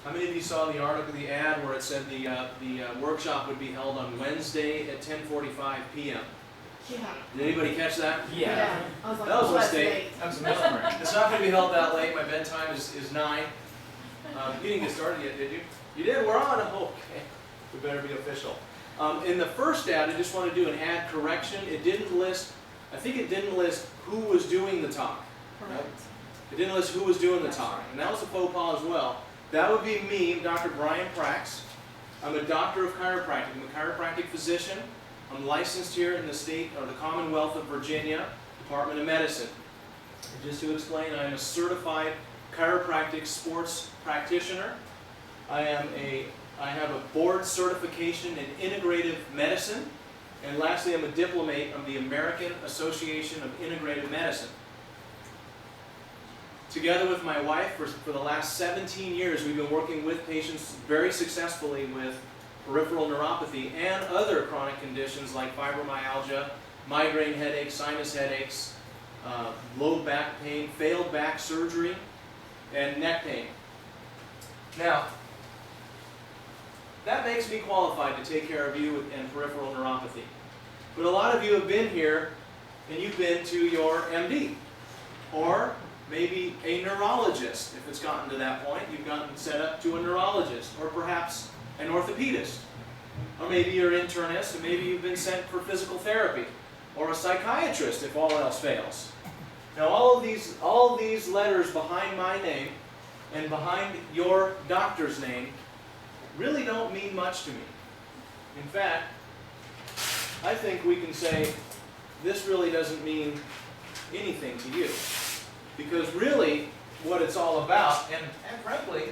How many of you saw the article, the ad, where it said the workshop would be held on Wednesday at 10:45 p.m.? Yeah. Did anybody catch that? Yeah. I was like, That was a oh, that's mistake. late. That was a misprint. It's not going to be held that late. My bedtime is 9. You didn't get started yet, did you? You did? We're on. Okay. We better be official. In the first ad, I just want to do an ad correction. It didn't list, I think it didn't list who was doing the talk. Correct. It didn't list who was doing the talk. And that was a faux pas as well. That would be me, Dr. Brian Prax. I'm a doctor of chiropractic. I'm a chiropractic physician. I'm licensed here in the state or the Commonwealth of Virginia, Department of Medicine. And just to explain, I am a certified chiropractic sports practitioner. I have a board certification in integrative medicine. And lastly, I'm a diplomate of the American Association of Integrative Medicine. Together with my wife, for the last 17 years, we've been working with patients very successfully with peripheral neuropathy and other chronic conditions like fibromyalgia, migraine headaches, sinus headaches, low back pain, failed back surgery, and neck pain. Now, that makes me qualified to take care of you and peripheral neuropathy. But a lot of you have been here and you've been to your MD, or maybe a neurologist. If it's gotten to that point, you've gotten set up to a neurologist, or perhaps an orthopedist. Or maybe you're an internist, and maybe you've been sent for physical therapy, or a psychiatrist if all else fails. Now all of these letters behind my name and behind your doctor's name really don't mean much to me. In fact, I think we can say this really doesn't mean anything to you. Because really, what it's all about, and frankly,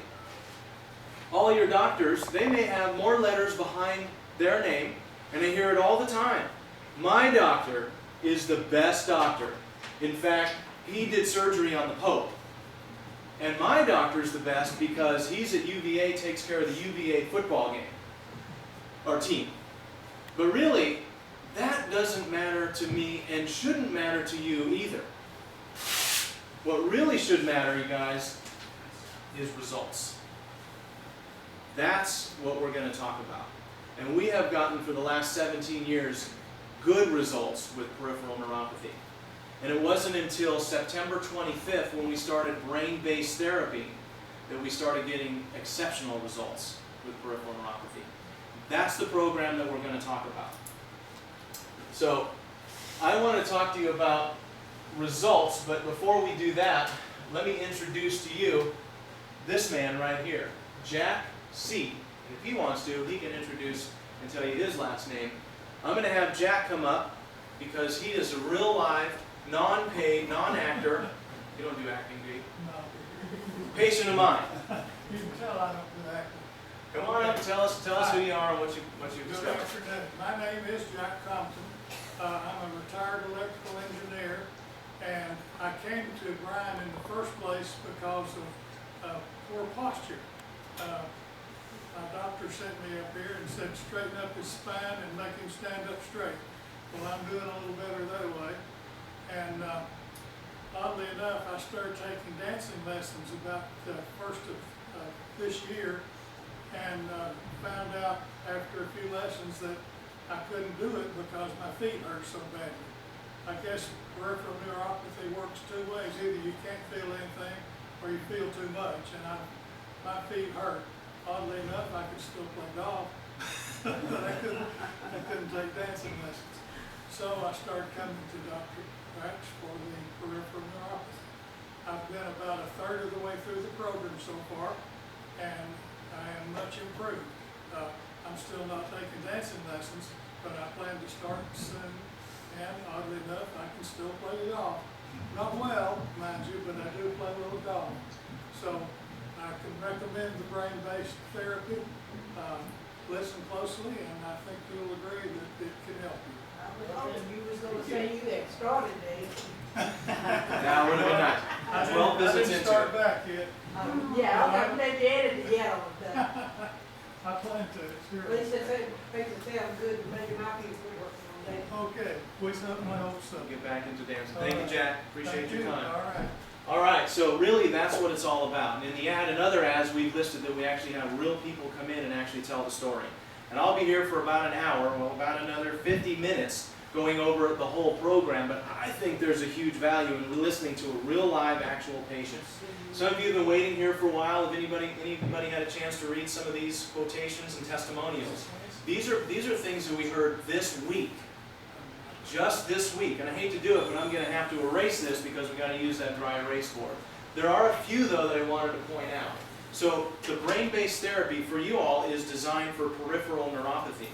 all your doctors, they may have more letters behind their name, and I hear it all the time. My doctor is the best doctor. In fact, he did surgery on the Pope. And my doctor's the best because he's at UVA, takes care of the UVA football game, or team. But really, that doesn't matter to me and shouldn't matter to you either. What really should matter, you guys, is results. That's what we're going to talk about. And we have gotten, for the last 17 years, good results with peripheral neuropathy. And it wasn't until September 25th when we started brain-based therapy that we started getting exceptional results with peripheral neuropathy. That's the program that we're going to talk about. So, I want to talk to you about results, but before we do that, let me introduce to you this man right here, Jack C. And if he wants to, he can introduce and tell you his last name. I'm going to have Jack come up because he is a real live, non-paid, non-actor. You don't do acting, do you? No. Patient of mine. You can tell I don't do acting. Come on up and tell us who you are and what you Good discovered. afternoon. My name is Jack Compton. I'm a retired electrical engineer, and I came to Brian in the first place because of poor posture. My doctor sent me up here and said straighten up his spine and make him stand up straight. Well, I'm doing a little better that way. And oddly enough, I started taking dancing lessons about the first of this year, and found out after a few lessons that I couldn't do it because my feet hurt so badly. I guess peripheral neuropathy works two ways. Either you can't feel anything or you feel too much, and my feet hurt. Oddly enough, I could still play golf, but I couldn't take dancing lessons. So I started coming to Dr. Prax for the peripheral neuropathy. I've been about a third of the way through the program so far, and I am much improved. I'm still not taking dancing lessons, but I plan to start soon, and oddly enough, I can still play golf. Not well, mind you, but I do play a little golf. So I can recommend the brain-based therapy. Listen closely, and I think you'll agree that it can help you. I was hoping you was going to say you had started, Dave. Now, would have been nice. 12 I visits didn't into start it. back yet. Yeah, I haven't made you edited yet on that. I plan to, sure. At least it makes it sound good, and maybe my people are working on that. Okay, we up my old stuff. Get back into dancing. Thank you, Jack. Appreciate Thank your you. time. All right. All right, so really that's what it's all about. And in the ad and other ads, we've listed that we actually have real people come in and actually tell the story. And I'll be here for about an hour, well, about another 50 minutes going over the whole program, but I think there's a huge value in listening to a real live actual patient. Some of you have been waiting here for a while. Have anybody had a chance to read some of these quotations and testimonials? These are things that we heard this week. Just this week, and I hate to do it, but I'm going to have to erase this because we've got to use that dry erase board. There are a few, though, that I wanted to point out. So the brain-based therapy for you all is designed for peripheral neuropathy.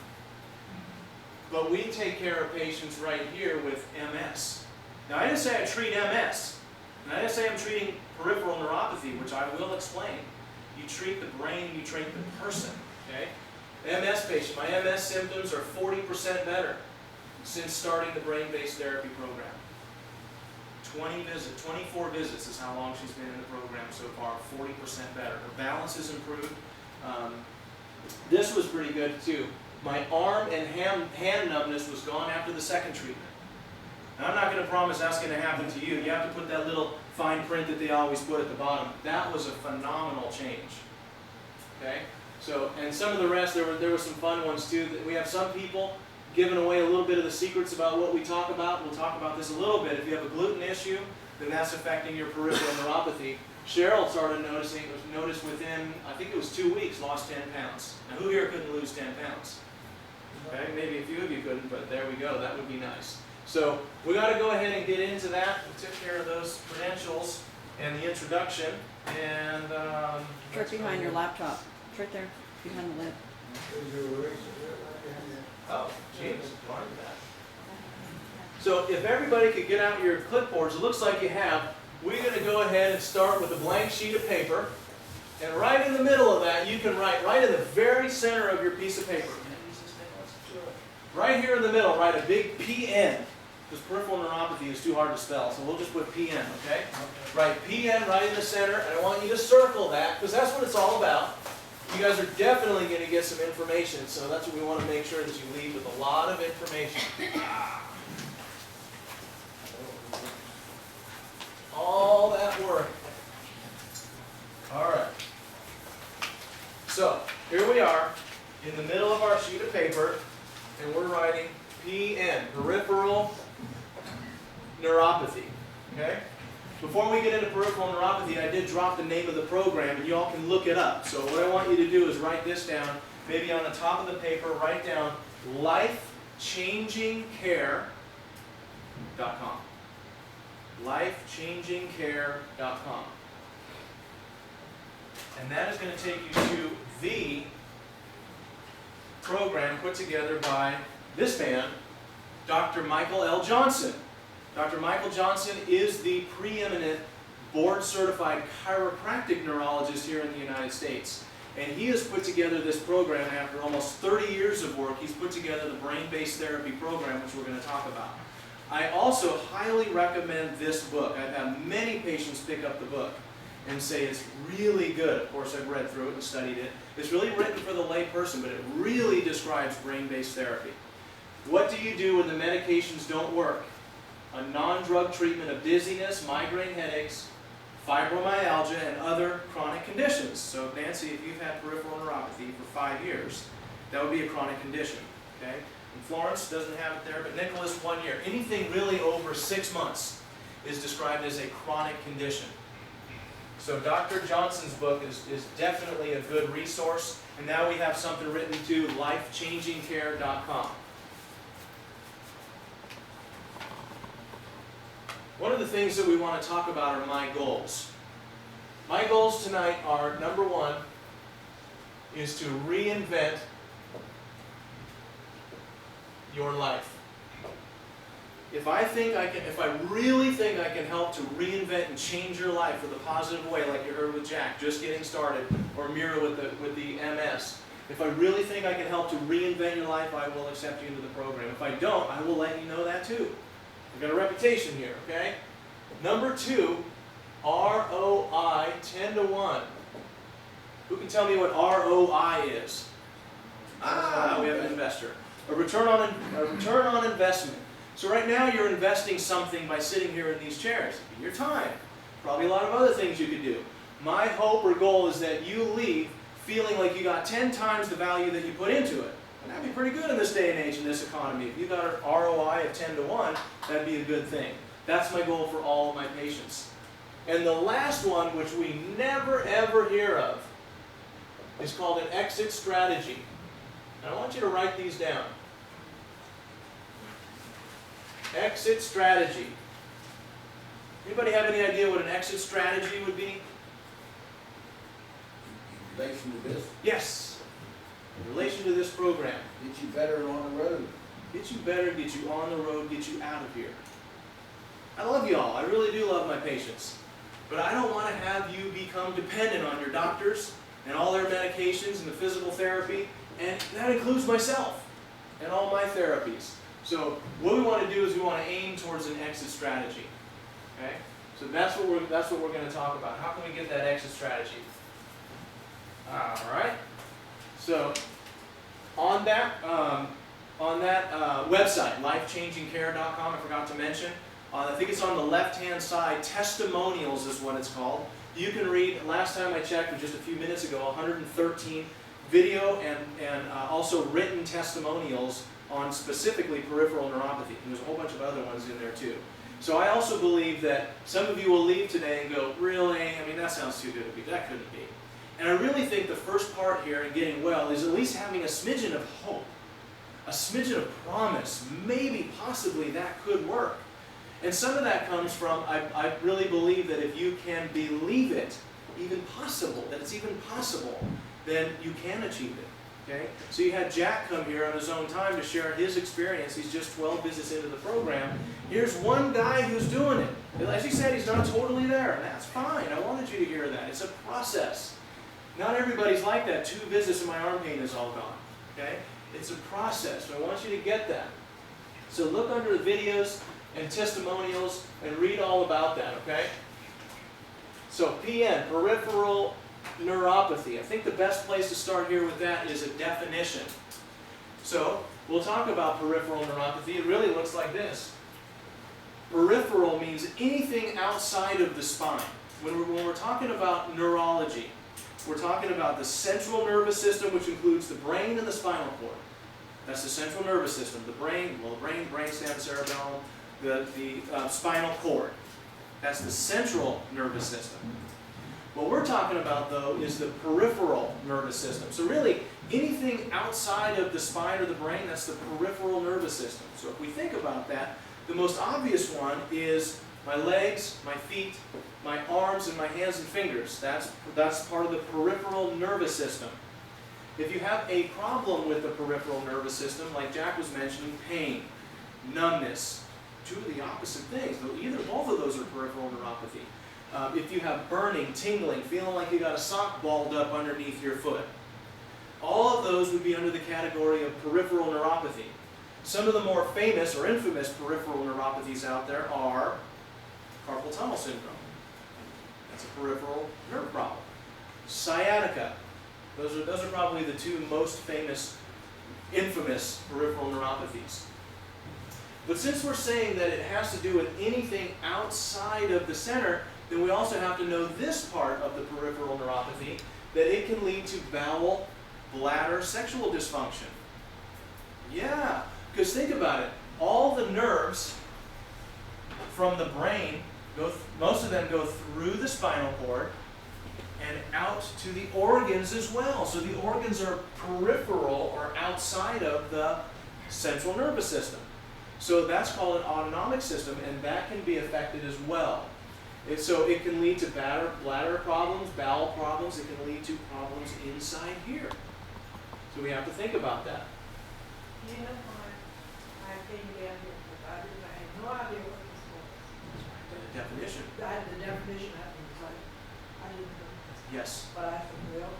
But we take care of patients right here with MS. Now, I didn't say I treat MS. And I didn't say I'm treating peripheral neuropathy, which I will explain. You treat the brain, you treat the person. Okay? MS patient, my MS symptoms are 40% better since starting the brain-based therapy program. 24 visits is how long she's been in the program so far, 40% better. Her balance has improved. This was pretty good too. My arm and hand numbness was gone after the second treatment. Now, I'm not going to promise that's going to happen to you. You have to put that little fine print that they always put at the bottom. That was a phenomenal change. Okay? So, and some of the rest, there were some fun ones too. We have some people giving away a little bit of the secrets about what we talk about. We'll talk about this a little bit. If you have a gluten issue, then that's affecting your peripheral neuropathy. Cheryl started noticed within, I think it was 2 weeks, lost 10 pounds. Now, who here couldn't lose 10 pounds? Okay, maybe a few of you couldn't, but there we go. That would be nice. So we got to go ahead and get into that. We took care of those credentials and the introduction. And It's right behind your laptop. It's right there, behind the lid. Oh, James, learned that. So if everybody could get out your clipboards, it looks like you have. We're going to go ahead and start with a blank sheet of paper. And right in the middle of that, you can write right in the very center of your piece of paper. Right here in the middle, write a big PN. Because peripheral neuropathy is too hard to spell, so we'll just put PN, okay? Write PN right in the center, and I want you to circle that, because that's what it's all about. You guys are definitely going to get some information, so that's what we want to make sure that you leave with a lot of information. All that work. All right. So, here we are, in the middle of our sheet of paper, and we're writing PN, peripheral neuropathy. Okay? Before we get into peripheral neuropathy, I did drop the name of the program, and you all can look it up. So what I want you to do is write this down. Maybe on the top of the paper, write down lifechangingcare.com. Lifechangingcare.com. And that is going to take you to the program put together by this man, Dr. Michael L. Johnson. Dr. Michael Johnson is the preeminent board-certified chiropractic neurologist here in the United States. And he has put together this program after almost 30 years of work. He's put together the brain-based therapy program, which we're going to talk about. I also highly recommend this book. I've had many patients pick up the book and say it's really good. Of course, I've read through it and studied it. It's really written for the lay person, but it really describes brain-based therapy. What do you do when the medications don't work? A non-drug treatment of dizziness, migraine headaches, fibromyalgia, and other chronic conditions. So Nancy, if you've had peripheral neuropathy for 5 years, that would be a chronic condition. Okay? And Florence doesn't have it there, but Nicholas, 1 year. Anything really over 6 months is described as a chronic condition. So Dr. Johnson's book is definitely a good resource. And now we have something written to lifechangingcare.com. One of the things that we want to talk about are my goals. My goals tonight are, number one, is to reinvent your life. If I really think I can help to reinvent and change your life for the positive way, like you heard with Jack, just getting started, or Mira with the MS, if I really think I can help to reinvent your life, I will accept you into the program. If I don't, I will let you know that too. We've got a reputation here, okay? Number two, ROI 10 to 1. Who can tell me what ROI is? We have an investor. A return on investment. So right now you're investing something by sitting here in these chairs. Your time. Probably a lot of other things you could do. My hope or goal is that you leave feeling like you got 10 times the value that you put into it. And that'd be pretty good in this day and age, in this economy. If you got an ROI of 10 to 1, that'd be a good thing. That's my goal for all of my patients. And the last one, which we never ever hear of, is called an exit strategy. And I want you to write these down. Exit strategy. Anybody have any idea what an exit strategy would be? In relation to this, Yes. In relation to this program. get you better on the road. Get you better, get you on the road, get you out of here. I love you all. I really do love my patients. But I don't want to have you become dependent on your doctors and all their medications and the physical therapy. And that includes myself and all my therapies. So what we want to do is we want to aim towards an exit strategy. Okay? So that's what we're going to talk about. How can we get that exit strategy? All right. So on that website, lifechangingcare.com, I forgot to mention. I think it's on the left-hand side. Testimonials is what it's called. You can read. Last time I checked, just a few minutes ago, 113 video and also written testimonials on specifically peripheral neuropathy. And there's a whole bunch of other ones in there too. So I also believe that some of you will leave today and go, really? I mean, that sounds too good to be. That couldn't be. And I really think the first part here in getting well is at least having a smidgen of hope, a smidgen of promise. Maybe, possibly, that could work. And some of that comes from, I really believe that if you can believe it, even possible, that it's even possible, then you can achieve it. Okay? So you had Jack come here on his own time to share his experience. He's just 12 visits into the program. Here's one guy who's doing it. As he said, he's not totally there, and that's fine. I wanted you to hear that. It's a process. Not everybody's like that. 2 visits and my arm pain is all gone. Okay? It's a process. So I want you to get that. So look under the videos and testimonials and read all about that, okay? So PN, peripheral neuropathy. I think the best place to start here with that is a definition. So we'll talk about peripheral neuropathy. It really looks like this. Peripheral means anything outside of the spine. When we're talking about neurology, we're talking about the central nervous system, which includes the brain and the spinal cord. That's the central nervous system. The brain, well, the brain stem, cerebellum, the spinal cord. That's the central nervous system. What we're talking about, though, is the peripheral nervous system. So really, anything outside of the spine or the brain, that's the peripheral nervous system. So if we think about that, the most obvious one is my legs, my feet, my arms, and my hands and fingers. That's part of the peripheral nervous system. If you have a problem with the peripheral nervous system, like Jack was mentioning, pain, numbness, 2 of the opposite things. Both of those are peripheral neuropathy. If you have burning, tingling, feeling like you got a sock balled up underneath your foot, all of those would be under the category of peripheral neuropathy. Some of the more famous or infamous peripheral neuropathies out there are carpal tunnel syndrome. That's a peripheral nerve problem. Sciatica. Those are probably the 2 most famous, infamous peripheral neuropathies. But since we're saying that it has to do with anything outside of the center, then we also have to know this part of the peripheral neuropathy, that it can lead to bowel, bladder, sexual dysfunction. Yeah, because think about it. All the nerves from the brain, most of them go through the spinal cord and out to the organs as well. So the organs are peripheral or outside of the central nervous system. So that's called an autonomic system, and that can be affected as well. And so it can lead to bladder problems, bowel problems. It can lead to problems inside here. So we have to think about that. You know, I came down here, but I had no idea what this was. The definition. The definition, I didn't know this. Yes. But I said, well,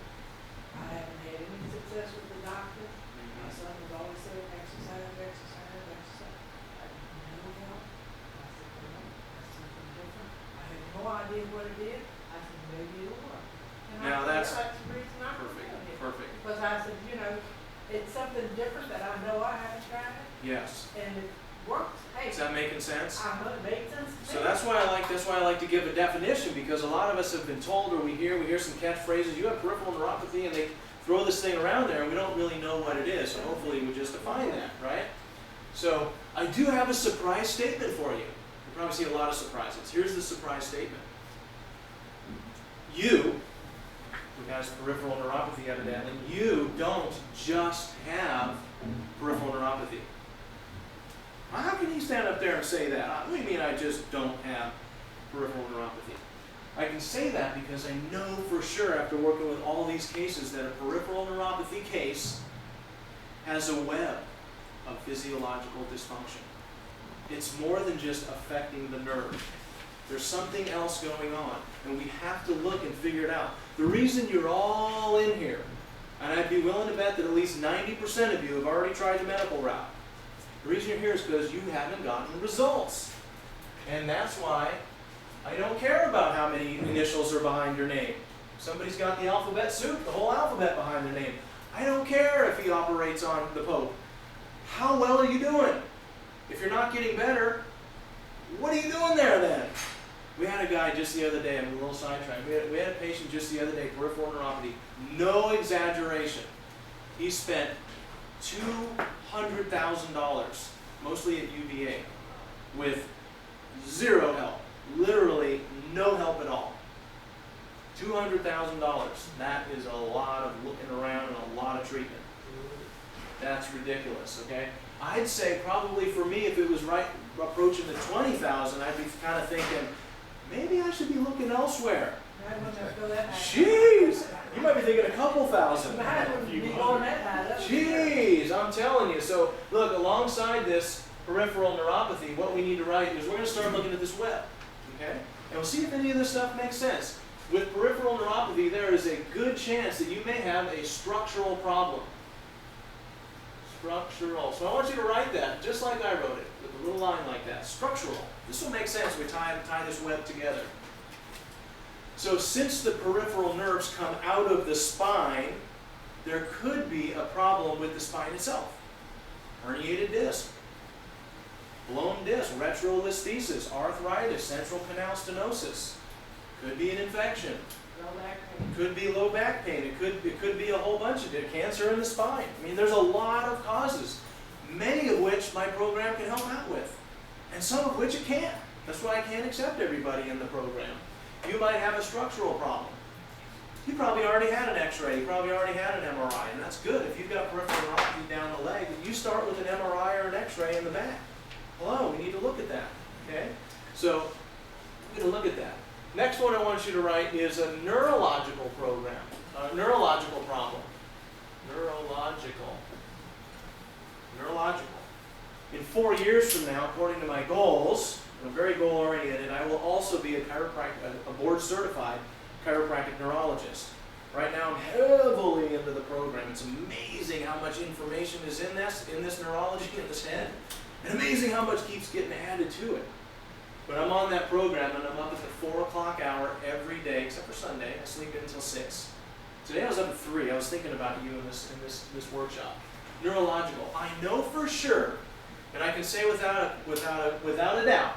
I haven't had any success with the doctor. My son was always saying exercise. I didn't know help. I said, well, that's something different. I had no idea what it is. I said, maybe it'll work. And Now that's that's the reason I'm perfect. doing it. Perfect. Because I said, it's something different that I know I haven't tried it, Yes. and it works. Hey, Is that making sense? I know it makes sense to me. So that's why I like to give a definition because a lot of us have been told, or we hear some catchphrases, you have peripheral neuropathy, and they throw this thing around there and we don't really know what it is. So hopefully we just define that, right? So I do have a surprise statement for you. You probably see a lot of surprises. Here's the surprise statement. You, who has peripheral neuropathy evidently, you don't just have peripheral neuropathy. How can you stand up there and say that? What do you mean I just don't have peripheral neuropathy? I can say that because I know for sure after working with all these cases that a peripheral neuropathy case has a web of physiological dysfunction. It's more than just affecting the nerve. There's something else going on, and we have to look and figure it out. The reason you're all in here, and I'd be willing to bet that at least 90% of you have already tried the medical route. The reason you're here is because you haven't gotten results. And that's why I don't care about how many initials are behind your name. Somebody's got the alphabet soup, the whole alphabet behind their name. I don't care if he operates on the Pope. How well are you doing? If you're not getting better, what are you doing there then? We had a guy just the other day, I'm a little sidetracked. We had a patient just the other day, peripheral neuropathy. No exaggeration. He spent $200,000, mostly at UVA, with zero help. Literally no help at all. $200,000. That is a lot of looking around and a lot of treatment. That's ridiculous, okay? I'd say probably for me, if it was right approaching the $20,000, I'd be kind of thinking, maybe I should be looking elsewhere. I wouldn't have to go that high. Jeez! You might be thinking a couple thousand. I wouldn't be going that high. That's for sure. Jeez, I'm telling you. So look, alongside this peripheral neuropathy, what we need to write is we're going to start looking at this web, okay? And we'll see if any of this stuff makes sense. With peripheral neuropathy, there is a good chance that you may have a structural problem. Structural. So I want you to write that just like I wrote it, with a little line like that. Structural. This will make sense. We tie this web together. So since the peripheral nerves come out of the spine, there could be a problem with the spine itself. Herniated disc, blown disc, retrolisthesis, arthritis, central canal stenosis. Could be an infection. Low back pain. Could be low back pain. It could be a whole bunch of it. Cancer in the spine. I mean, there's a lot of causes, many of which my program can help out with, and some of which it can't. That's why I can't accept everybody in the program. You might have a structural problem. You probably already had an x-ray. You probably already had an MRI, and that's good. If you've got peripheral neuropathy down the leg, you start with an MRI or an x-ray in the back. Hello, we need to look at that, okay? So we're going to look at that. Next one I want you to write is a neurological program, neurological problem. Neurological. In 4 years from now, according to my goals, I'm very goal-oriented, I will also be a board-certified chiropractic neurologist. Right now I'm heavily into the program. It's amazing how much information is in this neurology, in this head, and amazing how much keeps getting added to it. But I'm on that program, and I'm up at the 4 o'clock hour every day, except for Sunday. I sleep in until 6. Today I was up at 3. I was thinking about you in this workshop. Neurological. I know for sure, and I can say without a doubt,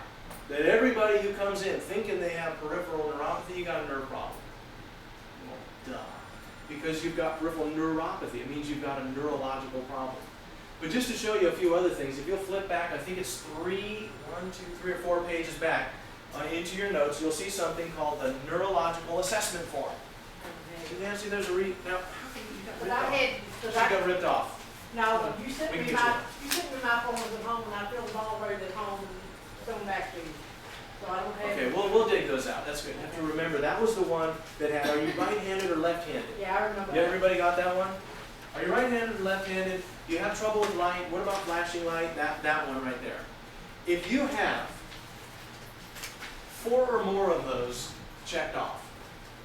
that everybody who comes in thinking they have peripheral neuropathy, you got a nerve problem. Well, duh. Because you've got peripheral neuropathy, it means you've got a neurological problem. But just to show you a few other things, if you'll flip back, I think it's 3 or 4 pages back into your notes, you'll see something called the neurological assessment form. Nancy, there's a now, how come you got But ripped I off? had, She got ripped off. no, you sent We me can get my forms at home, and I filled them all right at home, and sent them back to you. So I don't have. Okay, we'll dig those out. That's good. You have to remember, that was the one that had, are you right-handed or left-handed? Yeah, I remember Yeah, that. everybody got that one? Are you right-handed or left-handed? Do you have trouble with light? What about flashing light? That one right there. If you have 4 or more of those checked off,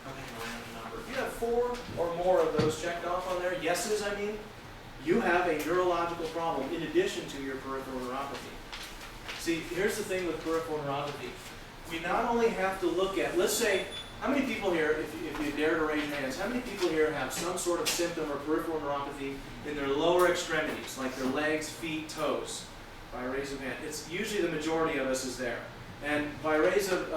okay, random number. If you have 4 or more of those checked off on there, yeses I mean, you have a neurological problem in addition to your peripheral neuropathy. See, here's the thing with peripheral neuropathy. We not only have to look at, let's say, how many people here, if you dare to raise your hands, how many people here have some sort of symptom or peripheral neuropathy in their lower extremities, like their legs, feet, toes? By a raise of hand. It's usually the majority of us is there. And by raise of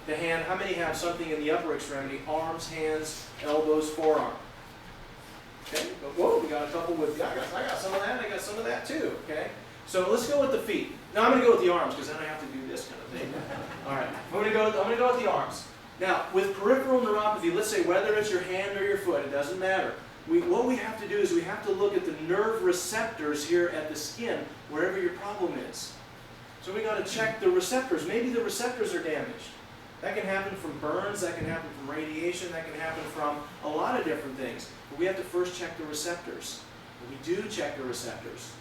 the hand, how many have something in the upper extremity? Arms, hands, elbows, forearm. Okay, but whoa, we got a couple with, I got some of that, I got some of that too, okay? So let's go with the feet. Now I'm going to go with the arms because then I have to do this kind of thing. All right, I'm going to go with the arms. Now, with peripheral neuropathy, let's say whether it's your hand or your foot, it doesn't matter. What we have to do is we have to look at the nerve receptors here at the skin, wherever your problem is. So we got to check the receptors. Maybe the receptors are damaged. That can happen from burns, that can happen from radiation, that can happen from a lot of different things. But we have to first check the receptors. And we do check the receptors.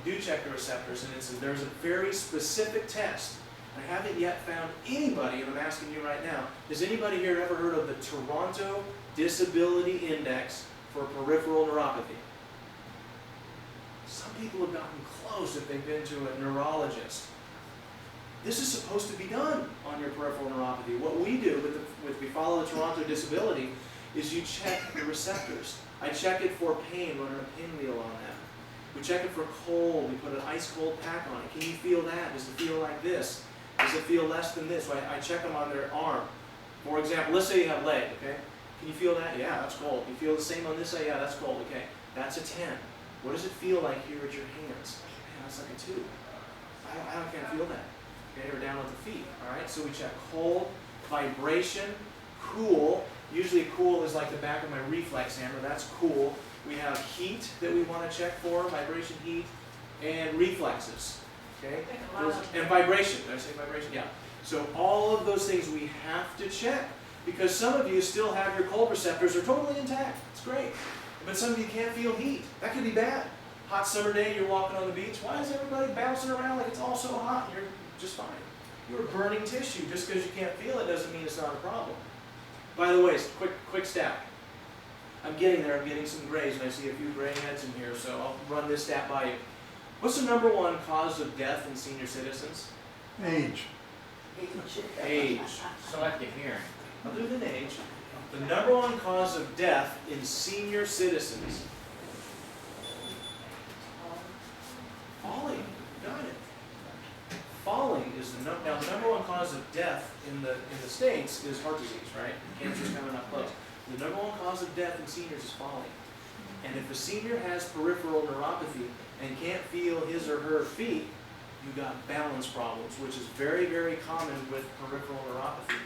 We do check the receptors, and there's a very specific test. I haven't yet found anybody, and I'm asking you right now, has anybody here ever heard of the Toronto Disability Index for peripheral neuropathy? Some people have gotten close if they've been to a neurologist. This is supposed to be done on your peripheral neuropathy. What we do with we follow the Toronto Disability is you check the receptors. I check it for pain, running a pinwheel on that. We check it for cold. We put an ice cold pack on it. Can you feel that? Does it feel like this? Does it feel less than this? So I check them on their arm. For example, let's say you have leg, okay? Can you feel that? Yeah, that's cold. You feel the same on this side? Yeah, that's cold, okay. That's a 10. What does it feel like here at your hands? Man, that's like a 2. I can't feel that. Okay, or down at the feet, all right? So we check cold, vibration, cool. Usually cool is like the back of my reflex hammer. That's cool. We have heat that we want to check for, vibration, heat, and reflexes. Okay? And vibration. Did I say vibration? Yeah. So all of those things we have to check because some of you still have your cold receptors are totally intact. It's great. But some of you can't feel heat. That could be bad. Hot summer day, you're walking on the beach. Why is everybody bouncing around like it's all so hot? You're just fine. You're burning tissue. Just because you can't feel it doesn't mean it's not a problem. By the way, quick stat. I'm getting there. I'm getting some grays, and I see a few gray heads in here, so I'll run this stat by you. What's the #1 cause of death in senior citizens? Age. Age. Selective hearing. Other than age, the #1 cause of death in senior citizens. Falling. Got it. Falling is the now the #1 cause of death in the States is heart disease, right? Cancer's coming up close. The #1 cause of death in seniors is falling. And if a senior has peripheral neuropathy and can't feel his or her feet, you got balance problems, which is very, very common with peripheral neuropathy.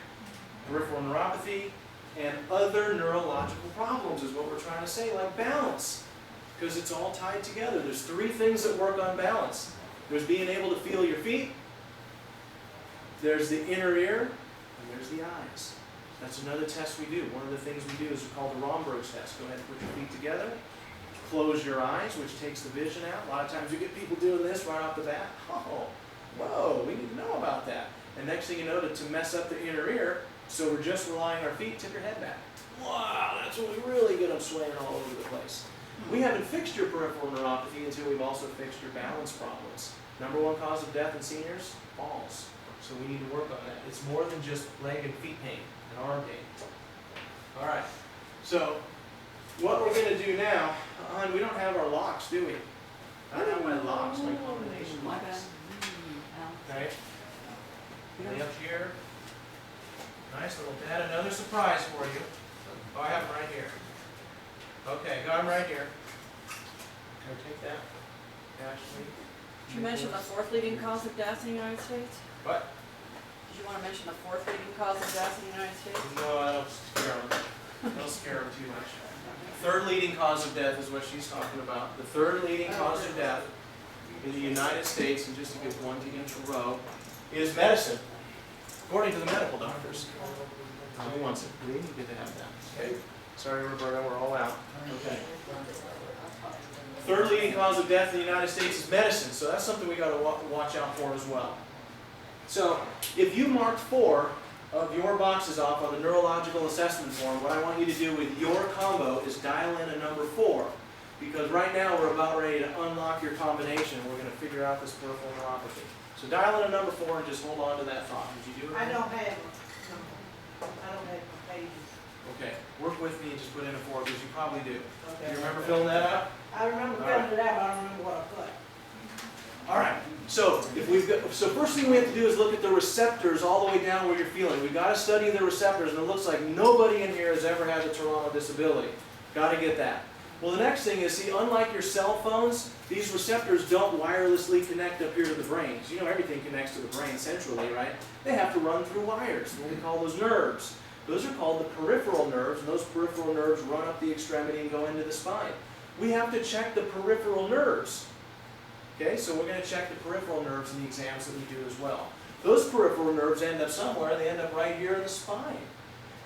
Peripheral neuropathy and other neurological problems is what we're trying to say, like balance, because it's all tied together. There's 3 things that work on balance. There's being able to feel your feet, there's the inner ear, and there's the eyes. That's another test we do. One of the things we do is called the Romberg's test. Go ahead and put your feet together. Close your eyes, which takes the vision out. A lot of times you get people doing this right off the bat. Oh, whoa, we need to know about that. And next thing you know, to mess up the inner ear, so we're just relying on our feet, tip your head back. Wow, that's when we really get them swaying all over the place. We haven't fixed your peripheral neuropathy until we've also fixed your balance problems. #1 cause of death in seniors? Falls. So we need to work on that. It's more than just leg and feet pain and arm pain. All right. So what we're going to do now, hon, we don't have our locks, do we? I don't have my locks, my combination My locks. bad. Okay. Lay up here. Nice little dad. Another surprise for you. Oh, I have them right here. Okay, got them right here. Can I take that, Ashley? Did you mention the 4th leading cause of death in the United States? What? Did you want to mention the 4th leading cause of death in the United States? No, I don't scare them. Don't scare them too much. 3rd leading cause of death is what she's talking about. The 3rd leading cause of death in the United States, and just to give one to each row, is medicine, according to the medical doctors. Who wants it? We get to have that. Okay. Sorry, Roberta, we're all out. Okay. 3rd leading cause of death in the United States is medicine, so that's something we got to watch out for as well. So, if you marked 4 of your boxes off on the neurological assessment form, what I want you to do with your combo is dial in a number 4. Because right now we're about ready to unlock your combination. We're going to figure out this peripheral neuropathy. So dial in a number 4 and just hold on to that thought. Did you do it? I don't have them. I don't have my pages. Okay. Work with me and just put in a 4 because you probably do. Okay. You remember filling that out? I remember filling it out, but I don't remember what I put. All right. So so first thing we have to do is look at the receptors all the way down where you're feeling. We've got to study the receptors, and it looks like nobody in here has ever had a Toronto disability. Got to get that. Well, the next thing is, see, unlike your cell phones, these receptors don't wirelessly connect up here to the brain. Because you know everything connects to the brain centrally, right? They have to run through wires, and we call those nerves. Those are called the peripheral nerves, and those peripheral nerves run up the extremity and go into the spine. We have to check the peripheral nerves. Okay, so we're going to check the peripheral nerves in the exams that we do as well. Those peripheral nerves end up somewhere. They end up right here in the spine.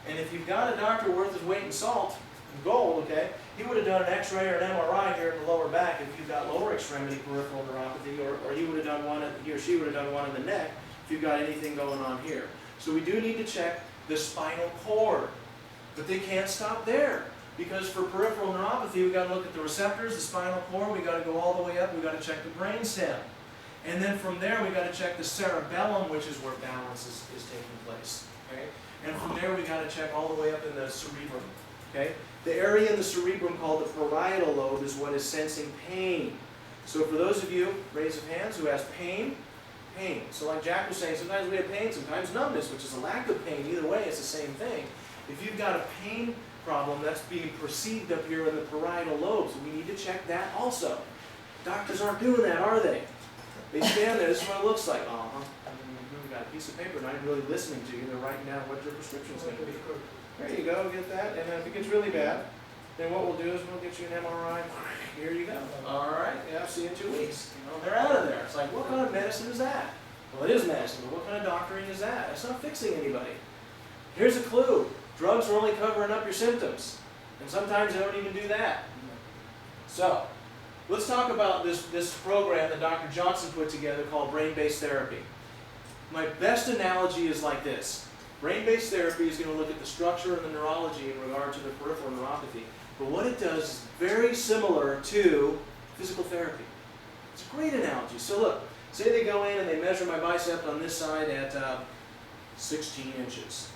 And if you've got a doctor worth his weight in salt, gold, okay, he would have done an x-ray or an MRI here in the lower back if you've got lower extremity peripheral neuropathy, or he would have done one, he or she would have done one in the neck if you've got anything going on here. So we do need to check the spinal cord. But they can't stop there. Because for peripheral neuropathy, we've got to look at the receptors, the spinal cord, we've got to go all the way up, we've got to check the brainstem. And then from there, we've got to check the cerebellum, which is where balance is taking place. Okay? And from there, we've got to check all the way up in the cerebrum. Okay? The area in the cerebrum called the parietal lobe is what is sensing pain. So for those of you, raise of hands, who has pain, pain. So like Jack was saying, sometimes we have pain, sometimes numbness, which is a lack of pain. Either way, it's the same thing. If you've got a pain problem, that's being perceived up here in the parietal lobe, so we need to check that also. Doctors aren't doing that, are they? They stand there, this is what it looks like. We've got a piece of paper, not even really listening to you. They're writing down what your prescription's going to be. There you go, get that. And then if it gets really bad, then what we'll do is we'll get you an MRI. Here you go. All right, yeah, I'll see you in 2 weeks. You know, they're out of there. It's like, what kind of medicine is that? Well, it is medicine, but what kind of doctoring is that? It's not fixing anybody. Here's a clue. Drugs are only covering up your symptoms. And sometimes they don't even do that. So, let's talk about this program that Dr. Johnson put together called brain-based therapy. My best analogy is like this. Brain-based therapy is going to look at the structure and the neurology in regard to the peripheral neuropathy. But what it does is very similar to physical therapy. It's a great analogy. So look, say they go in and they measure my bicep on this side at 16 inches.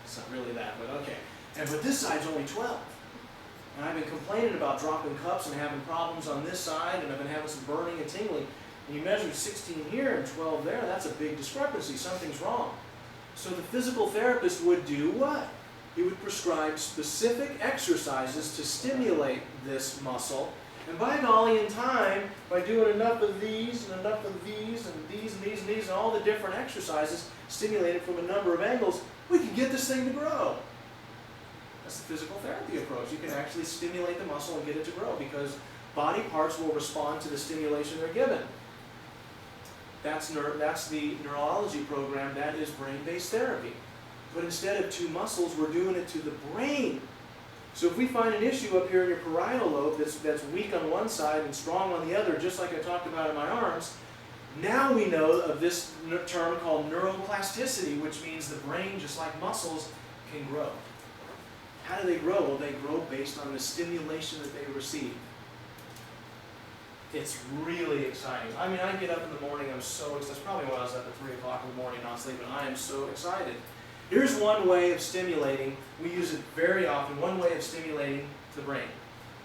It's not really that, but okay. But this side's only 12. And I've been complaining about dropping cups and having problems on this side, and I've been having some burning and tingling. And you measure 16 here and 12 there, that's a big discrepancy. Something's wrong. So the physical therapist would do what? He would prescribe specific exercises to stimulate this muscle. And by golly, in time, by doing enough of these and enough of these and these and these and these and all the different exercises stimulated from a number of angles, we can get this thing to grow. That's the physical therapy approach. You can actually stimulate the muscle and get it to grow because body parts will respond to the stimulation they're given. That's the neurology program. That is brain-based therapy. But instead of two muscles, we're doing it to the brain. So if we find an issue up here in your parietal lobe that's weak on one side and strong on the other, just like I talked about in my arms, now we know of this term called neuroplasticity, which means the brain, just like muscles, can grow. How do they grow? Well, they grow based on the stimulation that they receive. It's really exciting. I mean, I get up in the morning, I'm so excited. That's probably why I was up at 3 o'clock in the morning not sleeping. I am so excited. Here's one way of stimulating. We use it very often. One way of stimulating the brain.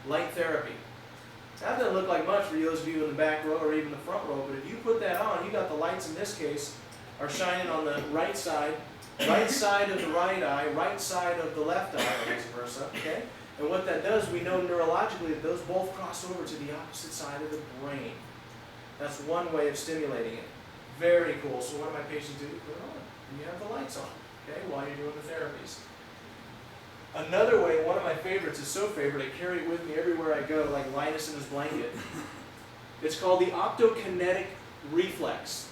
Light therapy. That doesn't look like much for those of you in the back row or even the front row, but if you put that on, you got the lights in this case are shining on the right side of the right side of the left eye, or vice versa, okay? And what that does, we know neurologically that those both cross over to the opposite side of the brain. That's one way of stimulating it. Very cool. So what do my patients do? Put it on. And you have the lights on, okay, while you're doing the therapies. Another way, one of my favorites, is so favorite, I carry it with me everywhere I go, like Linus in his blanket. It's called the optokinetic reflex.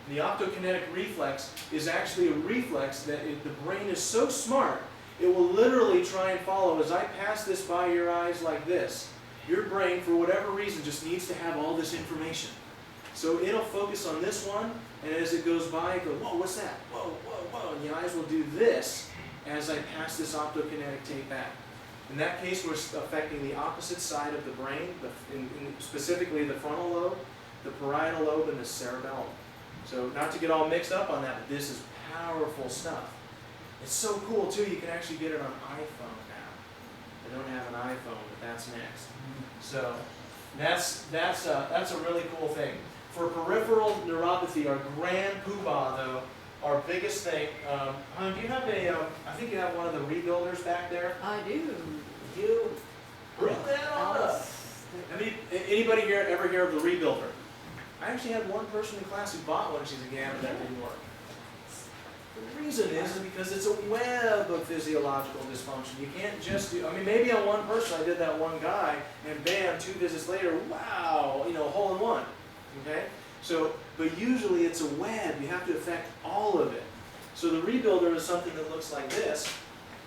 And the optokinetic reflex is actually a reflex that the brain is so smart, it will literally try and follow. As I pass this by your eyes like this, your brain, for whatever reason, just needs to have all this information. So it'll focus on this one, and as it goes by, it goes, whoa, what's that? Whoa, whoa, whoa. And the eyes will do this as I pass this optokinetic tape back. In that case, we're affecting the opposite side of the brain, specifically the frontal lobe, the parietal lobe, and the cerebellum. So not to get all mixed up on that, but this is powerful stuff. It's so cool, too, you can actually get it on iPhone now. I don't have an iPhone, but that's next. So that's a really cool thing. for peripheral neuropathy, our grand poobah though, our biggest thing, hon, do you have I think you have one of the rebuilders back there? I do. You bring that on up. I mean, anybody here ever hear of the rebuilder? I actually had one person in class who bought one. She's a gamma that didn't work. The reason is because it's a web of physiological dysfunction. You can't just do, I mean, maybe on one person I did that one guy, and bam, 2 visits later, wow, you know, hole in one. Okay? So, but usually it's a web. You have to affect all of it. So the rebuilder is something that looks like this.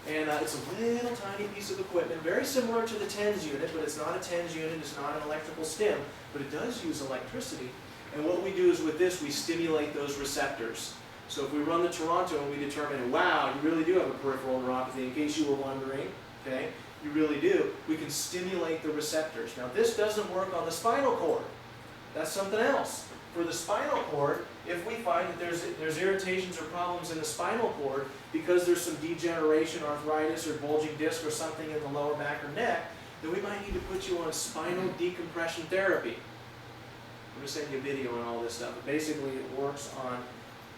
And it's a little tiny piece of equipment, very similar to the TENS unit, but it's not a TENS unit, it's not an electrical stim, but it does use electricity. And what we do is with this, we stimulate those receptors. So if we run the Toronto and we determine, wow, you really do have a peripheral neuropathy, in case you were wondering, okay, you really do, we can stimulate the receptors. Now this doesn't work on the spinal cord. That's something else. For the spinal cord, if we find that there's irritations or problems in the spinal cord because there's some degeneration, arthritis, or bulging disc or something in the lower back or neck, then we might need to put you on spinal decompression therapy. I'm going to send you a video on all this stuff. But basically, it works on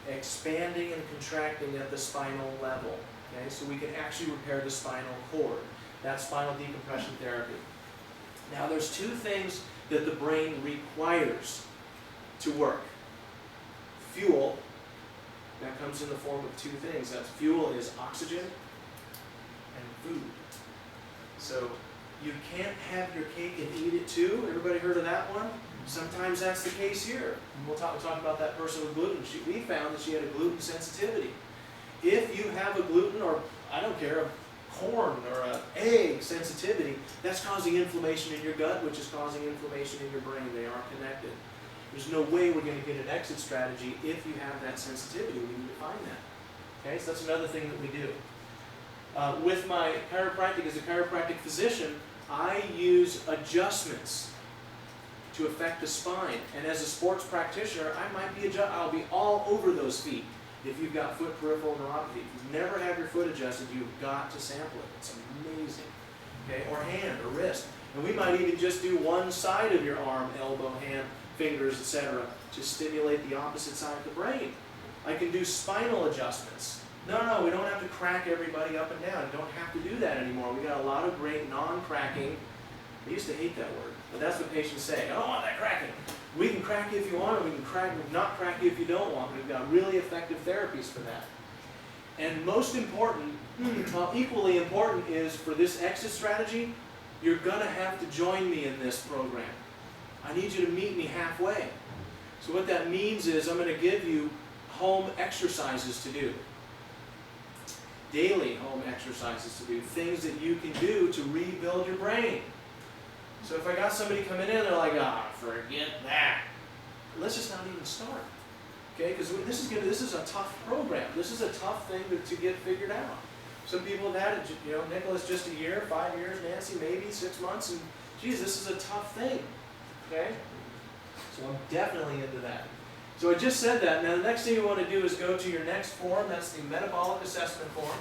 expanding and contracting at the spinal level. Okay, so we can actually repair the spinal cord. That's spinal decompression therapy. Now, there's 2 things that the brain requires to work. Fuel, that comes in the form of 2 things. That fuel is oxygen and food. So you can't have your cake and eat it too. Everybody heard of that one? Sometimes that's the case here. And we'll talk about that person with gluten. We found that she had a gluten sensitivity. If you have a gluten, or I don't care, a corn or an egg sensitivity, that's causing inflammation in your gut, which is causing inflammation in your brain. They are connected. There's no way we're going to get an exit strategy if you have that sensitivity. We need to find that. Okay, so that's another thing that we do. With my chiropractic, as a chiropractic physician, I use adjustments to affect the spine. And as a sports practitioner, I'll be all over those feet. If you've got foot peripheral neuropathy, if you've never had your foot adjusted, you've got to sample it. It's amazing. Okay, or hand or wrist. And we might even just do one side of your arm, elbow, hand, fingers, etc., to stimulate the opposite side of the brain. I can do spinal adjustments. No, we don't have to crack everybody up and down. You don't have to do that anymore. We got a lot of great non-cracking. I used to hate that word, but that's what patients say. I don't want that cracking. We can crack you if you want, or we can not crack you if you don't want. We've got really effective therapies for that. And most important, equally important, is for this exit strategy, you're going to have to join me in this program. I need you to meet me halfway. So what that means is I'm going to give you home exercises to do. Daily home exercises to do. Things that you can do to rebuild your brain. So if I got somebody coming in, they're like, forget that. Let's just not even start. Okay, because this is a tough program. This is a tough thing to get figured out. Some people have had it, Nicholas just a year, 5 years, Nancy maybe 6 months, and geez, this is a tough thing. Okay? So I'm definitely into that. So I just said that. Now the next thing you want to do is go to your next form. That's the metabolic assessment form.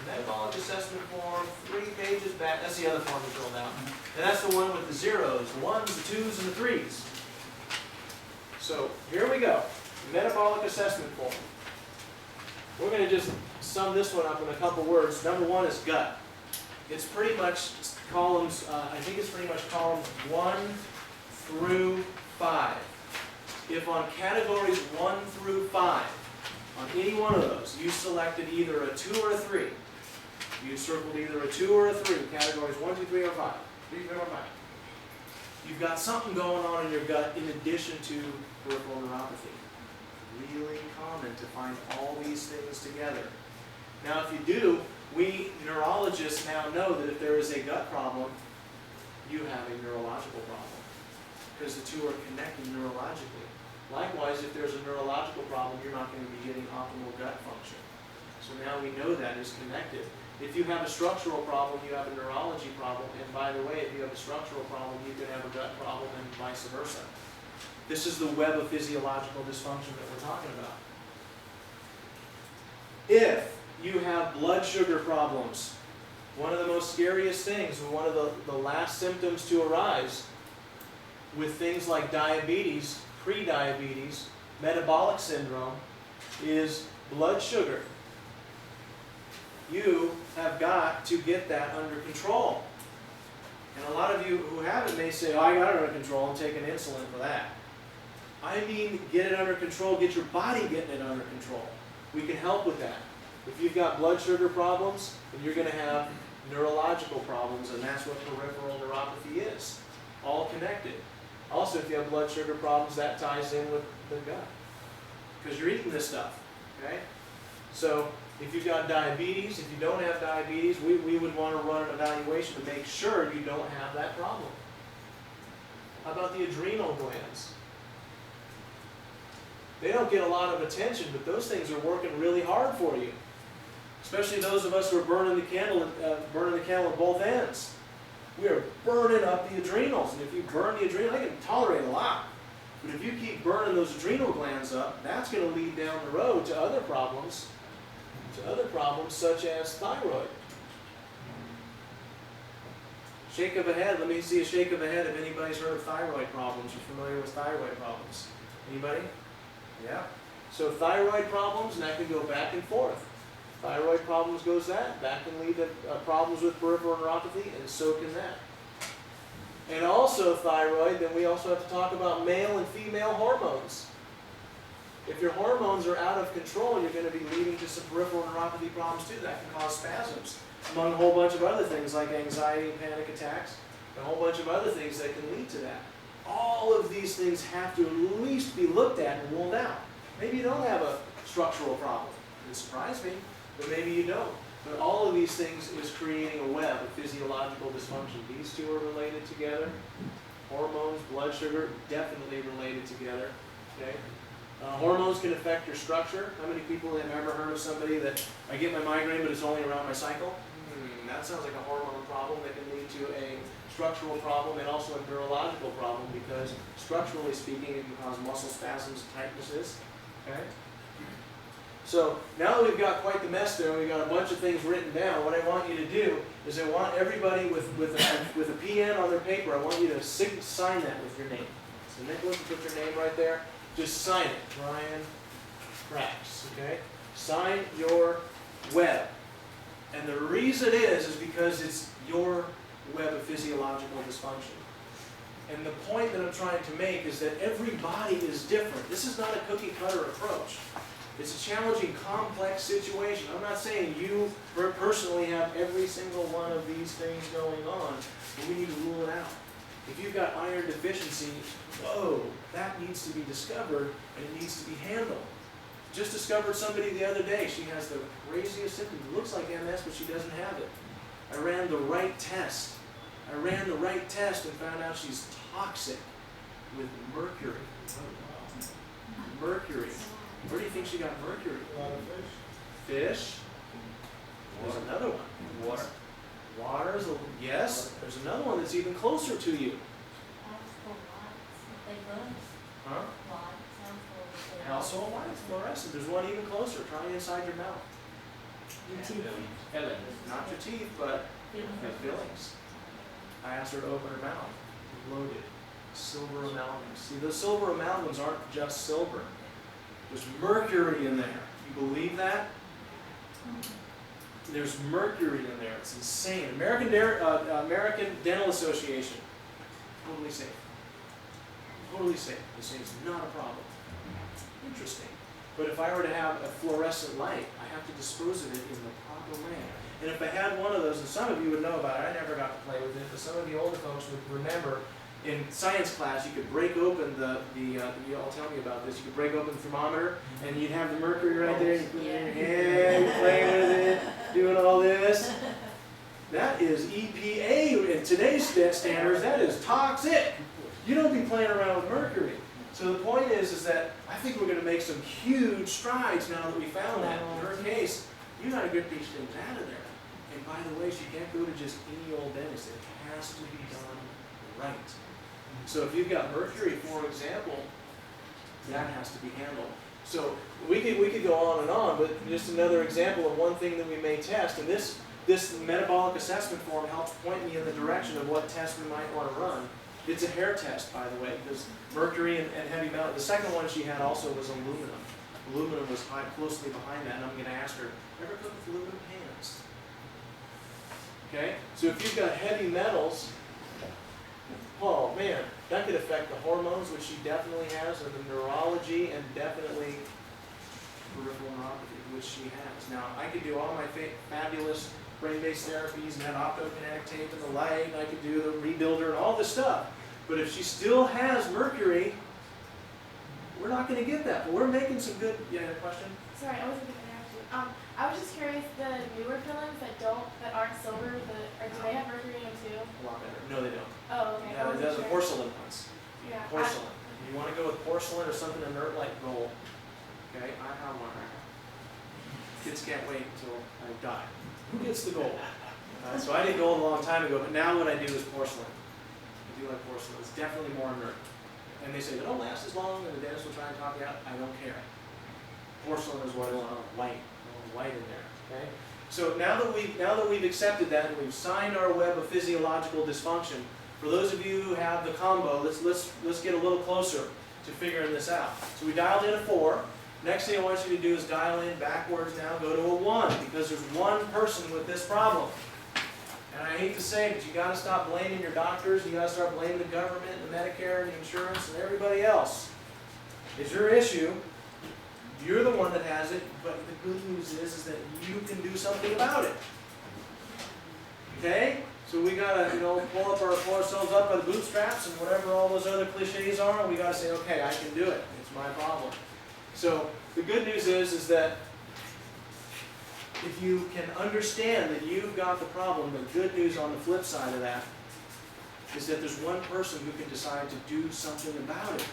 The metabolic assessment form, 3 pages back. That's the other form you filled out. And that's the one with the zeros, the 1s, the 2s, and the 3s. So here we go. Metabolic assessment form. We're going to just sum this one up in a couple words. Number 1 is gut. It's pretty much columns, I think it's pretty much columns 1 through 5. If on categories 1 through 5, on any one of those, you selected either a 2 or a 3, you circled either a 2 or a 3, categories 1, 2, 3, or 5. 3, 4, or 5. You've got something going on in your gut in addition to peripheral neuropathy. Really common to find all these things together. Now if you do, we neurologists now know that if there is a gut problem, you have a neurological problem. Because the 2 are connected neurologically. Likewise, if there's a neurological problem, you're not going to be getting optimal gut function. So now we know that is connected. If you have a structural problem, you have a neurology problem. And by the way, if you have a structural problem, you can have a gut problem and vice versa. This is the web of physiological dysfunction that we're talking about. If you have blood sugar problems, one of the most scariest things, and one of the last symptoms to arise with things like diabetes, prediabetes, metabolic syndrome, is blood sugar. You have got to get that under control. And a lot of you who have it may say, oh, I got it under control, I'm taking insulin for that. I mean, get it under control, get your body getting it under control. We can help with that. If you've got blood sugar problems, then you're going to have neurological problems, and that's what peripheral neuropathy is. All connected. Also, if you have blood sugar problems, that ties in with the gut. Because you're eating this stuff. Okay? So, if you've got diabetes, if you don't have diabetes, we would want to run an evaluation to make sure you don't have that problem. How about the adrenal glands? They don't get a lot of attention, but those things are working really hard for you. Especially those of us who are burning the candle at both ends. We are burning up the adrenals, and if you burn the adrenal, I can tolerate a lot. But if you keep burning those adrenal glands up, that's going to lead down the road to other problems such as thyroid. Shake of a head. Let me see a shake of a head if anybody's heard of thyroid problems or familiar with thyroid problems. Anybody? Yeah. So thyroid problems, and that can go back and forth. Thyroid problems goes that. That can lead to problems with peripheral neuropathy, and so can that. And also thyroid, then we also have to talk about male and female hormones. If your hormones are out of control, you're going to be leading to some peripheral neuropathy problems too. That can cause spasms, among a whole bunch of other things like anxiety and panic attacks, and a whole bunch of other things that can lead to that. All of these things have to at least be looked at and ruled out. Maybe you don't have a structural problem. It would surprise me, but maybe you don't. But all of these things is creating a web of physiological dysfunction. These two are related together. Hormones, blood sugar, definitely related together. Okay? Hormones can affect your structure. How many people have ever heard of somebody that, I get my migraine, but it's only around my cycle? That sounds like a hormone problem that can lead to a structural problem and also a neurological problem, because structurally speaking, it can cause muscle spasms and tightnesses. Okay? So now that we've got quite the mess there, and we've got a bunch of things written down, what I want you to do is I want everybody with a PN on their paper, I want you to sign that with your name. So Nicholas, put your name right there. Just sign it. Brian Prax. Okay? Sign your web. And the reason is because it's your web of physiological dysfunction. And the point that I'm trying to make is that every body is different. This is not a cookie cutter approach. It's a challenging, complex situation. I'm not saying you personally have every single one of these things going on, but we need to rule it out. If you've got iron deficiency, whoa, that needs to be discovered and it needs to be handled. Just discovered somebody the other day. She has the craziest symptoms. It looks like MS, but she doesn't have it. I ran the right test. and found out she's toxic with mercury. Mercury. Where do you think she got mercury? A lot of fish. Fish. There's another one. Water. Water is yes. There's another one that's even closer to you. Huh? Household lights, fluorescent. There's one even closer. Try inside your mouth. Your teeth. Not your teeth, but the fillings. I asked her to open her mouth. Loaded. Silver amalgams. See, those silver amalgams aren't just silver. There's mercury in there. You believe that? There's mercury in there. It's insane. American Dental Association. Totally safe. Totally safe. They say it's not a problem. Interesting. But if I were to have a fluorescent light, I have to dispose of it in the proper way. And if I had one of those, and some of you would know about it, I never got to play with it, but some of the older folks would remember in science class, you could break open you all tell me about this, you could break open the thermometer, and you'd have the mercury right there, and you put it in your hand, you're playing with it, doing all this. That is EPA, in today's standards, that is toxic. You don't be playing around with mercury. So the point is that I think we're going to make some huge strides now that we found that. In her case, you got to get these things out of there. And by the way, she can't go to just any old dentist. It has to be done right. So if you've got mercury, for example, that has to be handled. So we could go on and on, but just another example of one thing that we may test. And this metabolic assessment form helps point me in the direction of what tests we might want to run. It's a hair test, by the way, because mercury and heavy metal. The second one she had also was aluminum. Aluminum was closely behind that, and I'm going to ask her, ever cook with aluminum pans? Okay? So if you've got heavy metals, oh man, that could affect the hormones, which she definitely has, and the neurology, and definitely peripheral neuropathy, which she has. Now, I could do all my fabulous brain-based therapies and have optokinetic tape in the light, and I could do the rebuilder and all this stuff. But if she still has mercury, we're not going to get that. But we're making some good. Yeah, a question? Sorry, I wasn't going to ask you. I was just curious, the newer fillings that aren't silver, or do they have mercury in them too? A lot better. No, they don't. Oh, okay. Yeah, the porcelain ones. Yeah. Porcelain. You want to go with porcelain or something inert like gold. Okay, I have one. Kids can't wait until I die. Who gets the gold? So I did gold a long time ago, but now what I do is porcelain. I do like porcelain. It's definitely more inert. And they say they don't last as long, and the dentist will try and talk you out. I don't care. Porcelain is what I want. White, white in there. Okay. So now that we've accepted that and we've signed our web of physiological dysfunction, for those of you who have the combo, let's get a little closer to figuring this out. So we dialed in a 4. Next thing I want you to do is dial in backwards now, go to a 1, because there's one person with this problem. And I hate to say it, but you got to stop blaming your doctors, you got to start blaming the government, the Medicare, and the insurance, and everybody else. It's your issue. You're the one that has it, but the good news is that you can do something about it. Okay? So we got to, pull ourselves up by the bootstraps and whatever all those other cliches are, and we got to say, okay, I can do it. It's my problem. So the good news is that if you can understand that you've got the problem, the good news on the flip side of that is that there's one person who can decide to do something about it,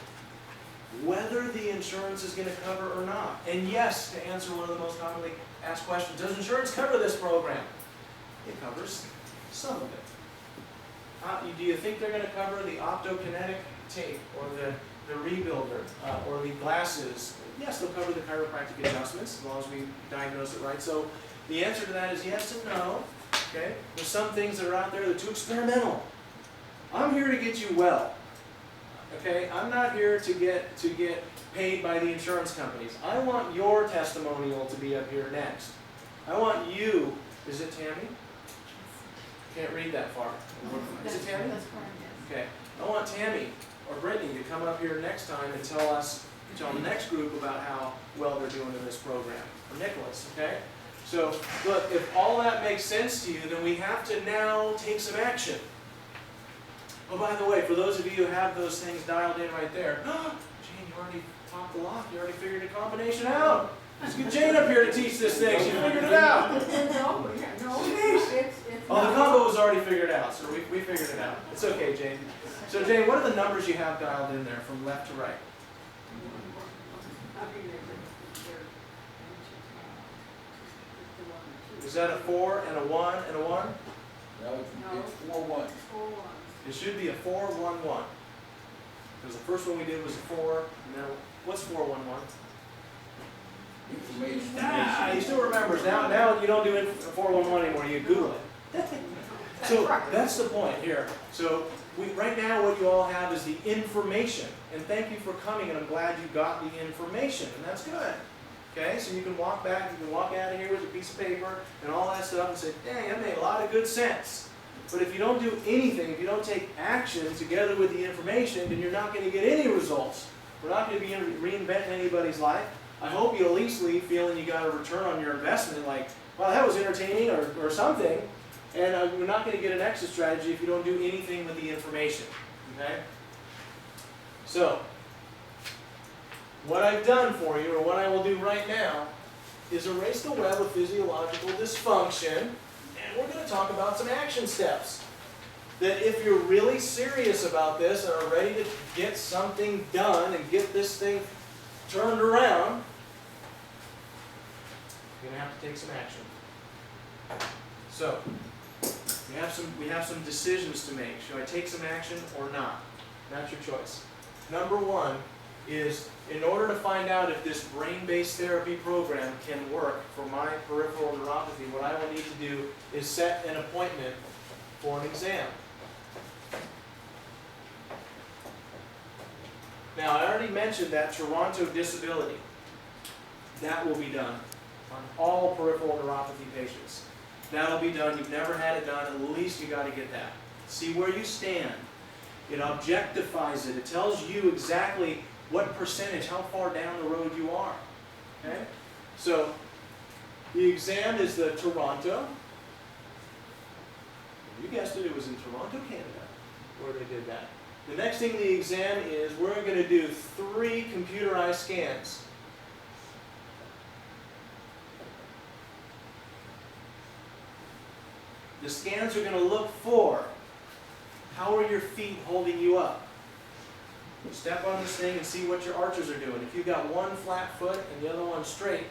whether the insurance is going to cover or not. And yes, to answer one of the most commonly asked questions, does insurance cover this program? It covers some of it. Do you think they're going to cover the optokinetic tape or the rebuilder or the glasses? Yes, they'll cover the chiropractic adjustments as long as we diagnose it right. So the answer to that is yes and no. Okay? There's some things that are out there that are too experimental. I'm here to get you well. Okay? I'm not here to get paid by the insurance companies. I want your testimonial to be up here next. I want you. Is it Tammy? Can't read that far. Is it Tammy? That's correct, yes. Okay. I want Tammy or Brittany to come up here next time and tell the next group about how well they're doing in this program. Or Nicholas, okay? So, look, if all that makes sense to you, then we have to now take some action. Oh, by the way, for those of you who have those things dialed in right there, Jane, you already popped the lock. You already figured the combination out. Let's get Jane up here to teach this thing. She figured it out. Oh, the combo was already figured out, so we figured it out. It's okay, Jane. So, Jane, what are the numbers you have dialed in there from left to right? Is that a 4 and a 1 and a 1? No, it's 4-1. It should be a 4-1-1. Because the first one we did was a 4, and then what's 4-1-1? Information. He still remembers. Now you don't do it 4-1-1 anymore. You Google it. So that's the point here. So right now what you all have is the information. And thank you for coming, and I'm glad you got the information, and that's good. Okay, so you can walk back, you can walk out of here with a piece of paper and all that stuff and say, dang, that made a lot of good sense. But if you don't do anything, if you don't take action together with the information, then you're not going to get any results. We're not going to be reinventing anybody's life. I hope you at least leave feeling you got a return on your investment, like, well, that was entertaining or something. And we're not going to get an exit strategy if you don't do anything with the information. Okay? So, what I've done for you, or what I will do right now, is erase the web of physiological dysfunction, and we're going to talk about some action steps. That if you're really serious about this and are ready to get something done and get this thing turned around, you're going to have to take some action. So, we have some decisions to make. Should I take some action or not? That's your choice. Number 1 is, in order to find out if this brain-based therapy program can work for my peripheral neuropathy, what I will need to do is set an appointment for an exam. Now, I already mentioned that Toronto disability. That will be done on all peripheral neuropathy patients. That'll be done. You've never had it done. At least you got to get that. See where you stand. It objectifies it. It tells you exactly what percentage, how far down the road you are. Okay? So, the exam is the Toronto. You guessed it, it was in Toronto, Canada, where they did that. The next thing the exam is, we're going to do 3 computerized scans. The scans are going to look for, how are your feet holding you up? Step on this thing and see what your arches are doing. If you've got one flat foot and the other one straight,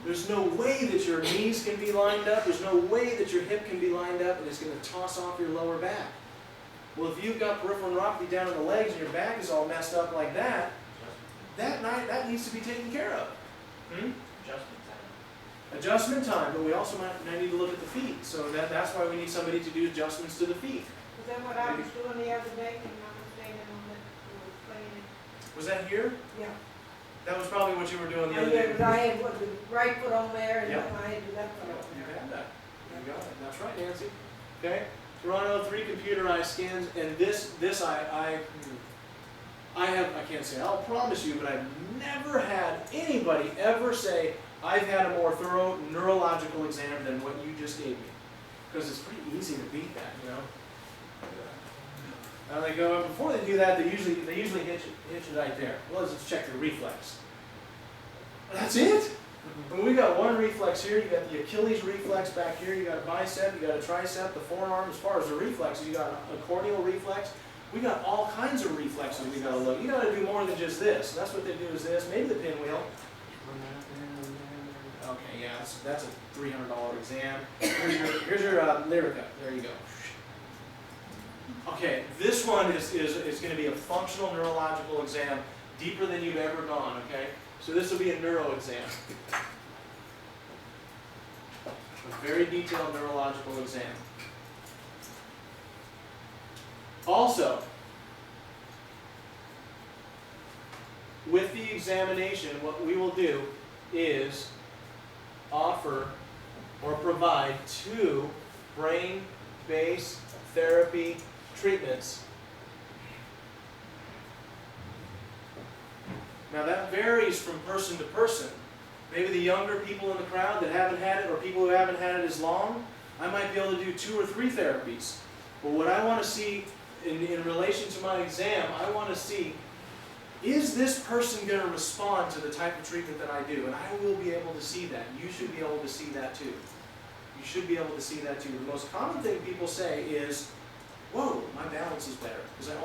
there's no way that your knees can be lined up, there's no way that your hip can be lined up, and it's going to toss off your lower back. Well, if you've got peripheral neuropathy down in the legs and your back is all messed up like that, that needs to be taken care of. Adjustment time, but we also might need to look at the feet. So that's why we need somebody to do adjustments to the feet. Is that what I was doing the other day, and I was standing on that, playing? Was that here? Yeah. That was probably what you were doing the Oh, other yeah, day. because I had what, the right foot on there, and Yep. I had the left foot on You there. got that. You got it. That's right, Nancy. Okay. Toronto, 3 computerized scans, and this I can't say I'll promise you, but I've never had anybody ever say I've had a more thorough neurological exam than what you just gave me, because it's pretty easy to beat that, you know. They go before they do that. They usually hit you right there. Well, let's check your reflex. That's it. And we got one reflex here. You got the Achilles reflex back here. You got a bicep. You got a tricep. The forearm. As far as the reflexes, you got a corneal reflex. We got all kinds of reflexes we got to look. You got to do more than just this. That's what they do is this. Maybe the pinwheel. Okay, yeah, that's a $300 exam. Here's your Lyrica. There you go. Okay, this one is going to be a functional neurological exam, deeper than you've ever gone, okay? So this will be a neuro exam. A very detailed neurological exam. Also, with the examination, what we will do is offer or provide 2 brain-based therapy treatments. Now that varies from person to person. Maybe the younger people in the crowd that haven't had it, or people who haven't had it as long, I might be able to do 2 or 3 therapies. But what I want to see in relation to my exam, I want to see, is this person going to respond to the type of treatment that I do? And I will be able to see that. You should be able to see that too. You should be able to see that too. The most common thing people say is, whoa, my balance is better. Because I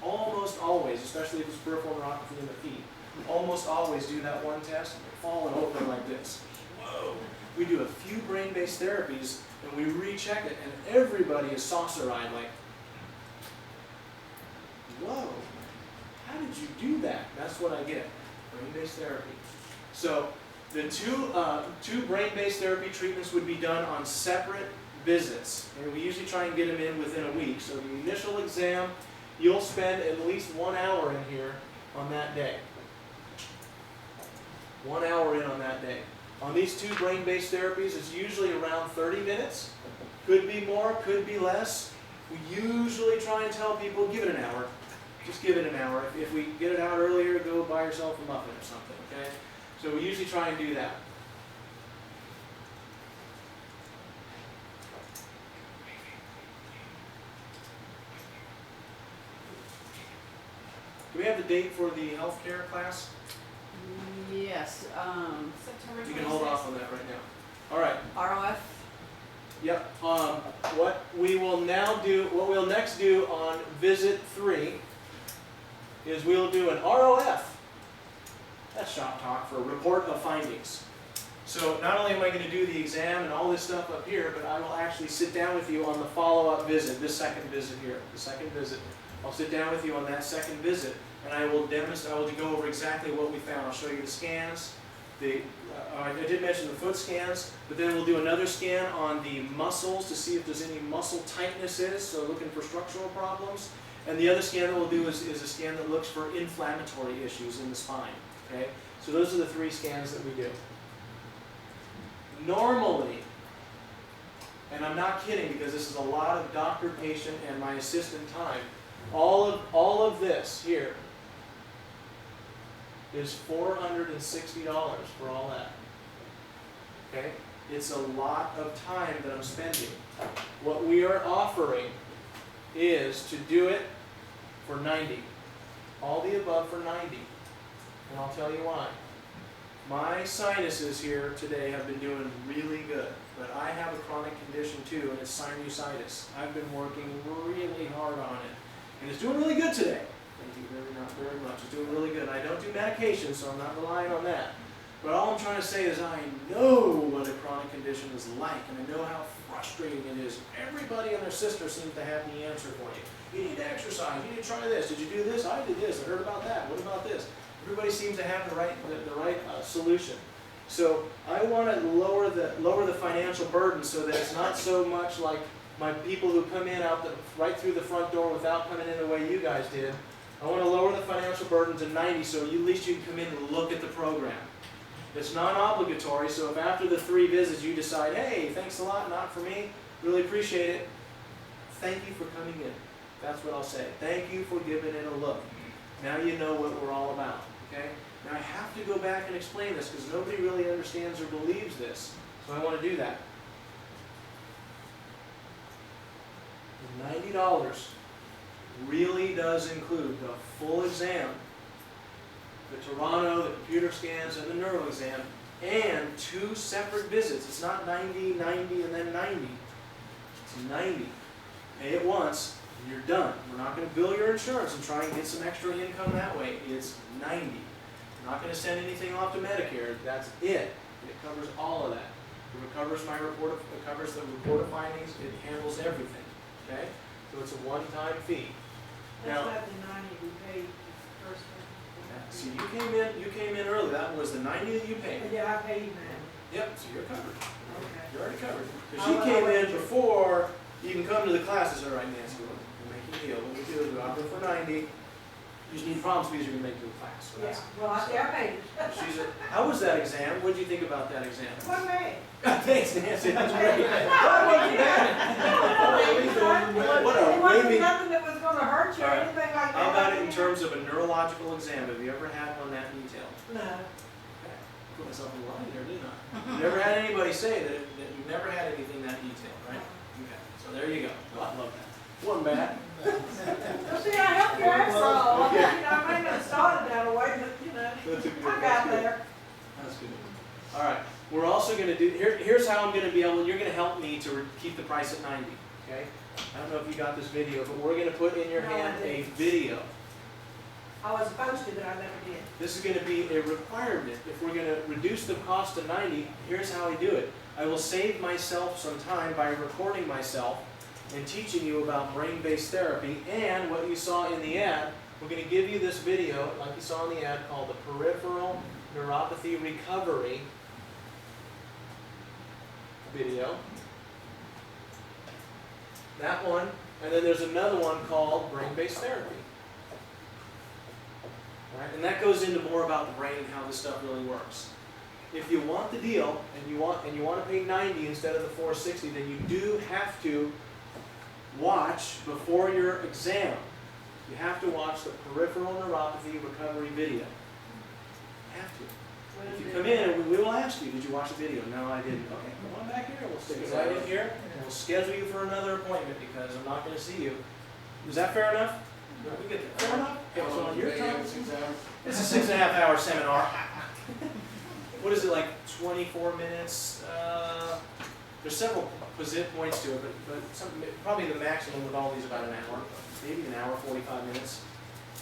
almost always, especially if it's peripheral neuropathy in the feet, almost always do that one test and they're falling over like this. Whoa. We do a few brain-based therapies and we recheck it and everybody is saucer-eyed like, whoa, how did you do that? That's what I get, brain-based therapy. So the two brain-based therapy treatments would be done on separate visits. And we usually try and get them in within a week. So the initial exam, you'll spend at least 1 hour in here on that day. 1 hour in on that day. On these 2 brain-based therapies, it's usually around 30 minutes. Could be more, could be less. We usually try and tell people, give it an hour. Just give it an hour. If we get it out earlier, go buy yourself a muffin or something, okay? So we usually try and do that. Do we have the date for the healthcare class? Yes, September 26th. You can hold off on that right now. All right. ROF, Yep. What we'll next do on visit 3 is we'll do an ROF. That's shop talk for report of findings. So not only am I going to do the exam and all this stuff up here, but I will actually sit down with you on the follow-up visit, this second visit here, the second visit. I'll sit down with you on that second visit, and I will demonstrate. I will go over exactly what we found. I'll show you the scans, I did mention the foot scans, but then we'll do another scan on the muscles to see if there's any muscle tightnesses, so looking for structural problems. And the other scan that we'll do is a scan that looks for inflammatory issues in the spine. Okay? So those are the 3 scans that we do. Normally, and I'm not kidding because this is a lot of doctor, patient, and my assistant time, all of this here is $460 for all that. Okay? It's a lot of time that I'm spending. What we are offering is to do it for $90. All the above for $90. And I'll tell you why. My sinuses here today have been doing really good, but I have a chronic condition too, and it's sinusitis. I've been working really hard on it, and it's doing really good today. Thank you not very much. It's doing really good. I don't do medication, so I'm not relying on that. But all I'm trying to say is I know what a chronic condition is like, and I know how frustrating it is. Everybody and their sister seems to have the answer for you. You need to exercise. You need to try this. Did you do this? I did this. I heard about that. What about this? Everybody seems to have the right solution. So I want to lower the financial burden so that it's not so much like my people who come in right through the front door without coming in the way you guys did. I want to lower the financial burden to $90 so at least you can come in and look at the program. It's non-obligatory, so if after the 3 visits you decide, hey, thanks a lot, not for me, really appreciate it, thank you for coming in. That's what I'll say. Thank you for giving it a look. Now you know what we're all about. Okay? Now I have to go back and explain this because nobody really understands or believes this. So I want to do that. $90 really does include the full exam, the Toronto, the computer scans, and the neuro exam, and 2 separate visits. It's not 90, 90, and then 90. It's 90. Pay it once, and you're done. We're not going to bill your insurance and try and get some extra income that way. It's 90. We're not going to send anything off to Medicare. That's it. It covers all of that. It covers my report. It covers the report of findings. It handles everything. Okay? So it's a one-time fee. That's Now, not the 90 we paid the first one. see, you came in early. That was the 90 that you paid. Yeah, I paid 90. Yep. So you're covered. Okay. You're already covered. Because she came in before you even come to the classes. All right, Nancy, we'll make you a deal. What we do is we offer for 90. You just need problems because you're going to make it to the class. So Yeah, well, I paid it. How was that exam? What did you think about that exam? What made? Thanks, Nancy. That's great. It What a wasn't raving. nothing that was gonna hurt you or All right. anything like that. How about it in terms of a neurological exam? Have you ever had one that detailed? No. Okay. Put myself in line there, didn't I? You never had anybody say that you've never had anything that detailed, right? Okay. So there you go. I love that. Wasn't bad. Well, see, I helped your ass all. Okay. You know, I may not have started that way, but you know, That's a good- I got that's good. there. That's good. All right. We're also going to do, here's how I'm going to be able, you're going to help me to keep the price at 90, okay? I don't know if you got this video, but we're going to put in your No, I hand a didn't. video. I was supposed to, but I never did. This is going to be a requirement. If we're going to reduce the cost to 90, here's how I do it. I will save myself some time by recording myself and teaching you about brain-based therapy and what you saw in the ad. We're going to give you this video, like you saw in the ad, called the Peripheral Neuropathy Recovery video. That one, and then there's another one called brain-based therapy. All right, and that goes into more about the brain and how this stuff really works. If you want the deal and you want to pay 90 instead of the 460, then you do have to watch before your exam. You have to watch the Peripheral Neuropathy Recovery video. You have to. If you come in, we will ask you, did you watch the video? No, I didn't. Okay, come on back here. We'll stick it right in here, and we'll schedule you for another appointment because I'm not going to see you. Is that fair enough? We get that. Fair enough? Okay, so on your time, it's a 6.5-hour seminar. What is it, like 24 minutes? There's several points to it, but probably the maximum with all these about an hour. Maybe an hour, 45 minutes.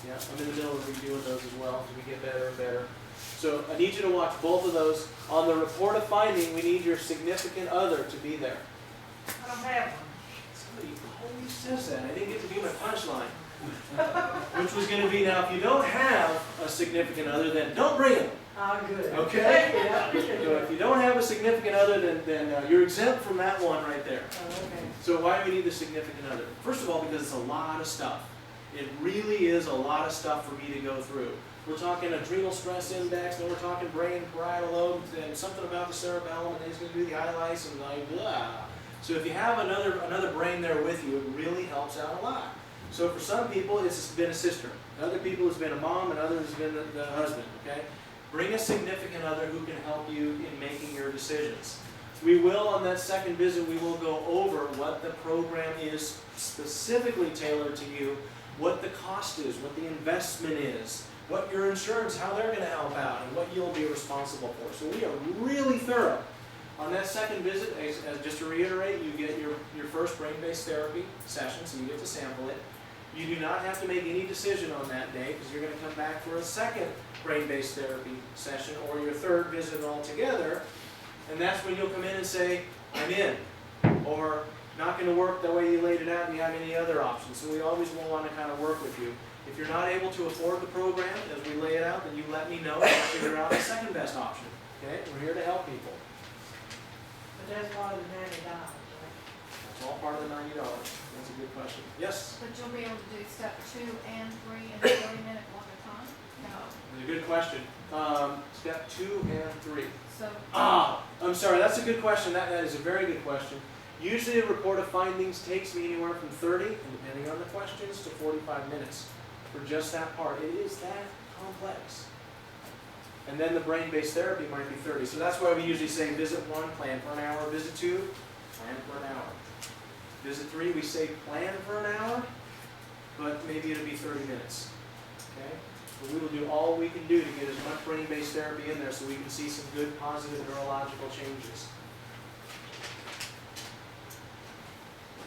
Yeah, I'm in the middle of reviewing those as well as we get better and better. So I need you to watch both of those. On the report of finding, we need your significant other to be there. I don't have one. Somebody always says that. I didn't get to do my punchline. Which was going to be, now if you don't have a significant other, then don't bring him. Ah, good. Okay. Thank you, I appreciate So that. if you don't have a significant other, then you're exempt from that one right there. Oh, okay. So why do we need the significant other? First of all, because it's a lot of stuff. It really is a lot of stuff for me to go through. We're talking adrenal stress index, and we're talking brain parietal lobe, and something about the cerebellum, and then he's going to do the eye lice, and like blah. So if you have another brain there with you, it really helps out a lot. So for some people, it's been a sister. Other people, it's been a mom, and others, it's been the husband. Okay, bring a significant other who can help you in making your decisions. We will, on that second visit, we will go over what the program is specifically tailored to you, what the cost is, what the investment is, what your insurance, how they're going to help out, and what you'll be responsible for. So we are really thorough. On that second visit, just to reiterate, you get your first brain-based therapy session, so you get to sample it. You do not have to make any decision on that day, because you're going to come back for a second brain-based therapy session, or your third visit altogether. And that's when you'll come in and say, I'm in, or not going to work the way you laid it out, and you have any other options. So we always will want to kind of work with you. If you're not able to afford the program as we lay it out, then you let me know and we'll figure out the second best option. Okay? We're here to help people. But that's part of the $90, right? That's all part of the $90. That's a good question. Yes? But you'll be able to do step 2 and 3 in a 30-minute block of time? No. That's a good question. Step 2 and 3. So, I'm sorry, that's a good question. That is a very good question. Usually a report of findings takes me anywhere from 30, and depending on the questions, to 45 minutes for just that part. It is that complex. And then the brain-based therapy might be 30. So that's why we usually say visit 1, plan for an hour. Visit 2, plan for an hour. Visit 3, we say plan for an hour, but maybe it'll be 30 minutes. Okay? But we will do all we can do to get as much brain-based therapy in there so we can see some good positive neurological changes.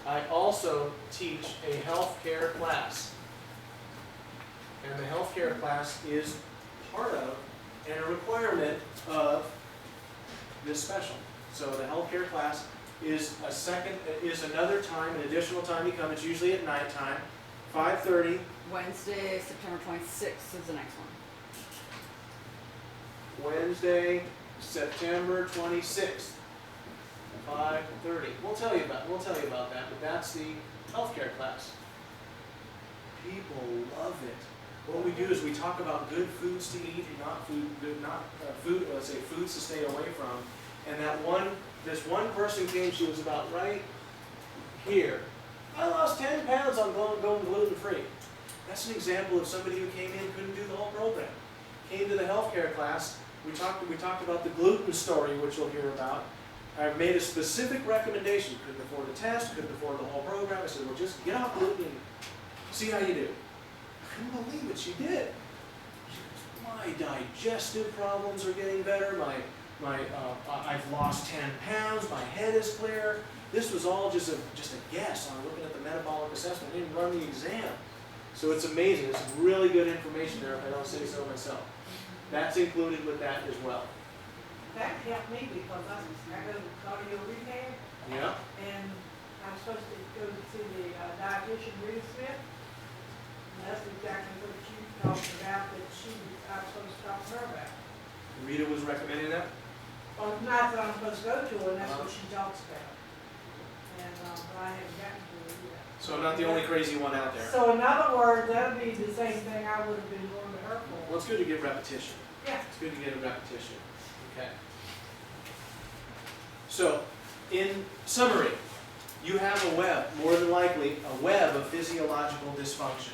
I also teach a healthcare class. And the healthcare class is part of and a requirement of this special. So the healthcare class is another time, an additional time you come. It's usually at nighttime, 5:30. Wednesday, September 26th is the next one. Wednesday, September 26th, 5:30. We'll tell you about that, but that's the healthcare class. People love it. What we do is we talk about good foods to eat and foods to stay away from. And this one person came, she was about right here. I lost 10 pounds on going gluten-free. That's an example of somebody who came in, couldn't do the whole program. Came to the healthcare class. We talked about the gluten story, which you'll hear about. I made a specific recommendation. Couldn't afford the test, couldn't afford the whole program. I said, well, just get off gluten and see how you do. I couldn't believe it. She did. My digestive problems are getting better. I've lost 10 pounds. My head is clear. This was all just a guess on looking at the metabolic assessment. I didn't run the exam. So it's amazing. It's really good information there if I don't say so myself. That's included with that as well. That helped me because I go to cardio rehab, Yeah? and I'm supposed to go to see the dietitian, Rita Smith. And that's exactly what she talked about, that I'm supposed to talk to her about. Rita was recommending that? Well, not that I'm supposed to go to her, and that's what she talks about. And, but I haven't gotten to her yet. So I'm not the only crazy one out there. So in other words, that would be the same thing I would have been going to her for. Well, it's good to get repetition. Yeah. It's good to get a repetition. Okay. So, in summary, you have a web, more than likely, a web of physiological dysfunction.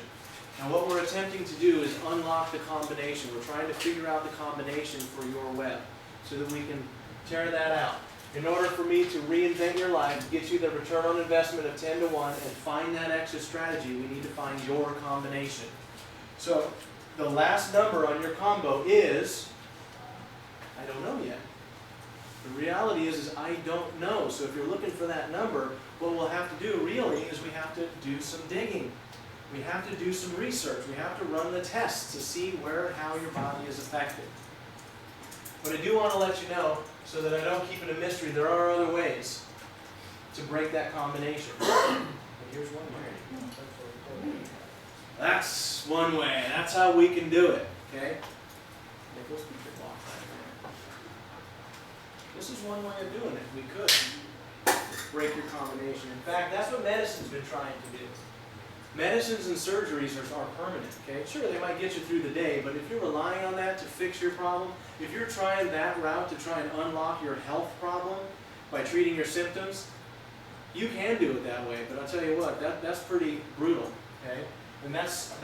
Now what we're attempting to do is unlock the combination. We're trying to figure out the combination for your web so that we can tear that out. In order for me to reinvent your life, get you the return on investment of 10 to 1, and find that exit strategy, we need to find your combination. So, the last number on your combo is, I don't know yet. The reality is I don't know. So if you're looking for that number, what we'll have to do really is we have to do some digging. We have to do some research. We have to run the tests to see where and how your body is affected. But I do want to let you know, so that I don't keep it a mystery, there are other ways to break that combination. And here's one way. That's one way. That's how we can do it. Okay? Nicholas, keep your block. This is one way of doing it. We could break your combination. In fact, that's what medicine's been trying to do. Medicines and surgeries are permanent, okay? Sure, they might get you through the day, but if you're relying on that to fix your problem, if you're trying that route to try and unlock your health problem by treating your symptoms, you can do it that way, but I'll tell you what, that's pretty brutal, okay? And that's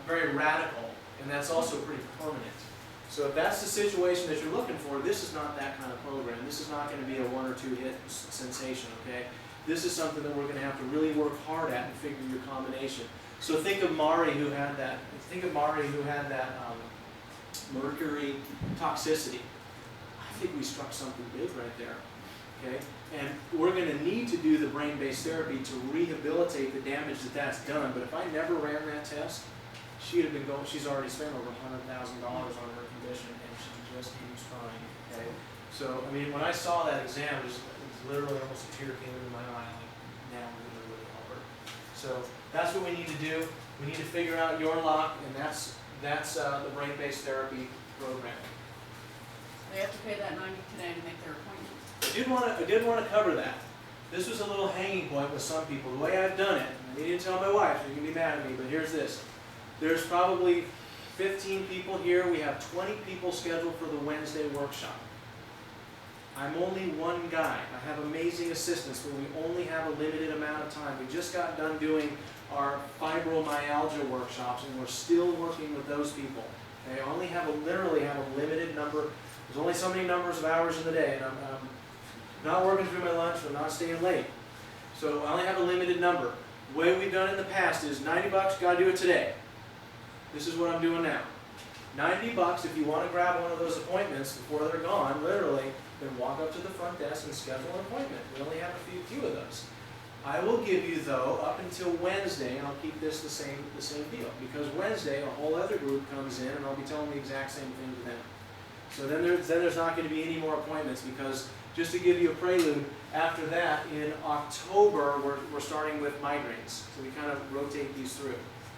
very radical, and that's also pretty permanent. So if that's the situation that you're looking for, this is not that kind of program. This is not going to be a 1 or 2 hit sensation, okay? This is something that we're going to have to really work hard at and figure your combination. So think of Mari who had that. Think of Mari who had that mercury toxicity. I think we struck something big right there, okay? And we're going to need to do the brain-based therapy to rehabilitate the damage that's done. But if I never ran that test, she'd have been going. She's already spent over $100,000 on her condition, and she just keeps trying. Okay, so I mean, when I saw that exam, it was literally almost a tear came into my eye. Like, now we're going to really help her. So that's what we need to do. We need to figure out your lock, and that's the brain-based therapy program. They have to pay that $90 today to make their appointment. I did want to cover that. This was a little hanging point with some people. The way I've done it, and I didn't tell my wife, she's going to be mad at me, but here's this. There's probably 15 people here. We have 20 people scheduled for the Wednesday workshop. I'm only one guy. I have amazing assistants, but we only have a limited amount of time. We just got done doing our fibromyalgia workshops, and we're still working with those people. Okay? I only have literally have a limited number. There's only so many numbers of hours in the day, and I'm not working through my lunch. I'm not staying late. So I only have a limited number. The way we've done it in the past is $90, got to do it today. This is what I'm doing now. $90 if you want to grab one of those appointments before they're gone, literally, then walk up to the front desk and schedule an appointment. We only have a few of those. I will give you, though, up until Wednesday, and I'll keep this the same deal, because Wednesday a whole other group comes in, and I'll be telling the exact same thing to them. So then there's not going to be any more appointments, because just to give you a prelude, after that, in October, we're starting with migraines. So we kind of rotate these through,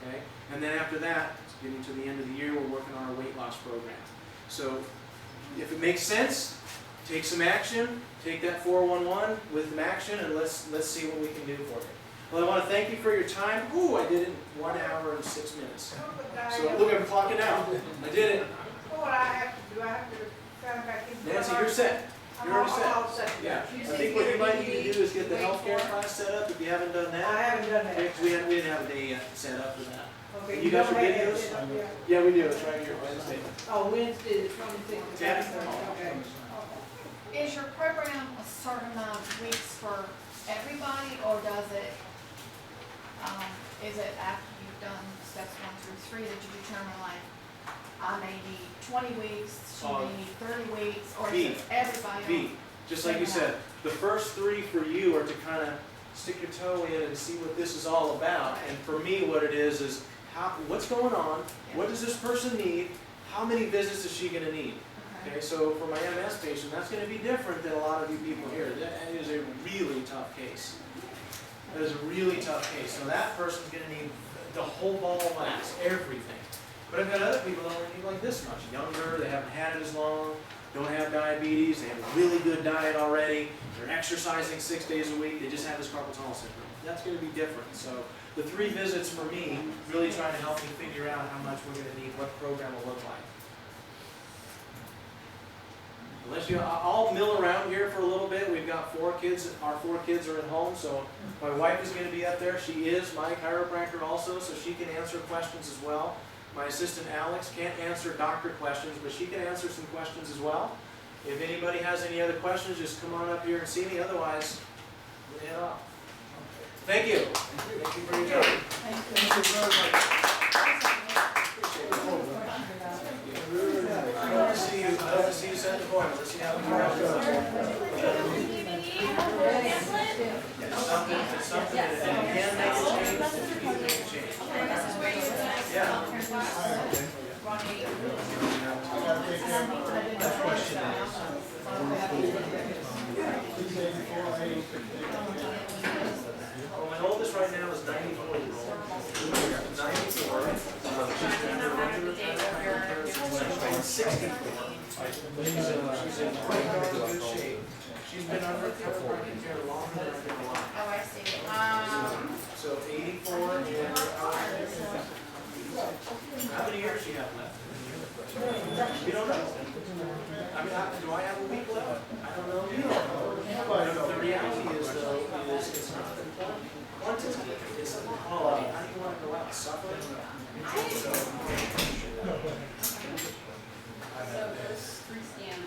okay? And then after that, getting to the end of the year, we're working on our weight loss program. So if it makes sense, take some action, take that 411 with some action, and let's see what we can do for you. Well, I want to thank you for your time. Ooh, I did it in 1 hour and 6 minutes. So look, I'm clocking out. I did it. What I have to do, I have to sign back in. Nancy, you're set. You're already I'm all set. set. Yeah. I think what you might need to do is get the healthcare class set up if you haven't done that. I haven't done that. We didn't have a day yet set up for that. Okay, You got don't your have that videos? set up yet? Yeah, we do. It's right here Wednesday. Oh, Wednesday, the 26th. Yeah. Okay. Is your program a certain amount of weeks for everybody, or is it after you've done steps 1 through 3 that you determine, like, I may need 20 weeks, she may need 30 weeks, or is it everybody? V. Just like you said, the first 3 for you are to kind of stick your toe in and see what this is all about. And for me, what it is what's going on? What does this person need? How many visits is she going to need? Okay, so for my MS patient, that's going to be different than a lot of you people here. That is a really tough case. That is a really tough case. So that person's going to need the whole ball of wax, everything. But I've got other people that only need like this much. Younger, they haven't had it as long, don't have diabetes, they have a really good diet already, they're exercising 6 days a week, they just have this carpal tunnel syndrome. That's going to be different. So the 3 visits for me, really trying to help me figure out how much we're going to need, what program will look like. I'll mill around here for a little bit. We've got 4 kids. Our 4 kids are at home, so my wife is going to be up there. She is my chiropractor also, so she can answer questions as well. My assistant Alex can't answer doctor questions, but she can answer some questions as well. If anybody has any other questions, just come on up here and see me. Otherwise, we'll head off. Thank you. Thank you for your time. Thank you. I want to see you set the appointment. Let's see how we are. It's something that can make a change, that you can make a change. Yeah. Well, my oldest right now is 94-year-old. 94. She's 64. She's in quite darn good shape. She's been under chiropractic care longer than I've been alive. Oh, I see. So 84 and how many years do you have left? You don't know. I mean, do I have a week left? I don't know. You don't know. The reality is, though, is it's not the quantity, it's the quality. How do you want to go out and suffer? So those 3 scans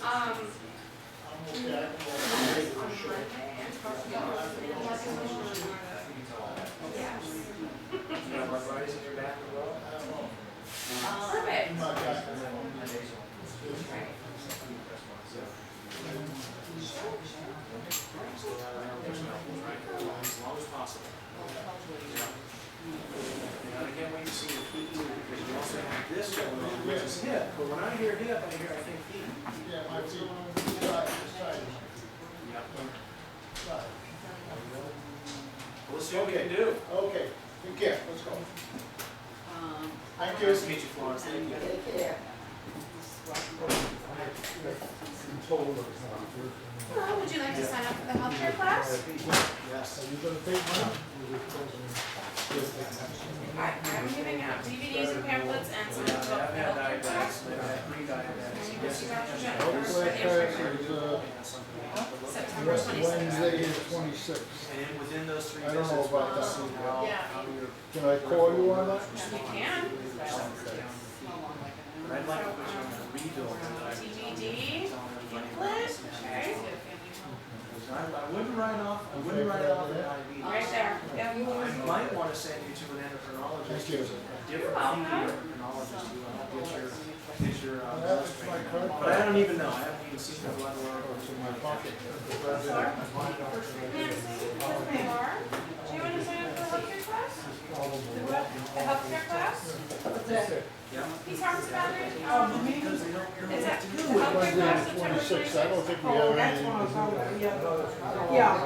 are. Yes. You have arthritis in your back as well? Perfect. As long as possible. And I can't wait to see your feet because you also have this going on, which is hip. But when I hear hip, I think feet. Yeah, my feet, side. Yep. Well, let's see what we can do. Okay, good care, let's go. Thank you. Nice to meet you, Florence. Thank you. Hello, would you like to sign up for the healthcare class? Yes. Are you gonna take mine? I'm giving out DVDs and pamphlets and some I've had healthcare class. diabetics, I've had pre-diabetics. Yes, September 26th. Wednesday is 26. and within those 3 I don't know visits, about we'll that. see how you're. Can I call you on that? You can. But I'd like to put you on a rebuild. DVD, pamphlet, okay, I wouldn't write off an IV. right there. Yep. I might want to send you to an endocrinologist, Thank you. who's a different welcome. endocrinologist who will get your blood That's straight. my card. But I don't even know, I haven't even seen the blood work or In my pocket. Nancy, this is Maylar. Do you want to sign up for the healthcare class? The healthcare class? Yeah. He talks about it. Because they don't, Is that the healthcare Wednesday class is September 26. I don't 26th? think we have anything to do with that. Yeah. I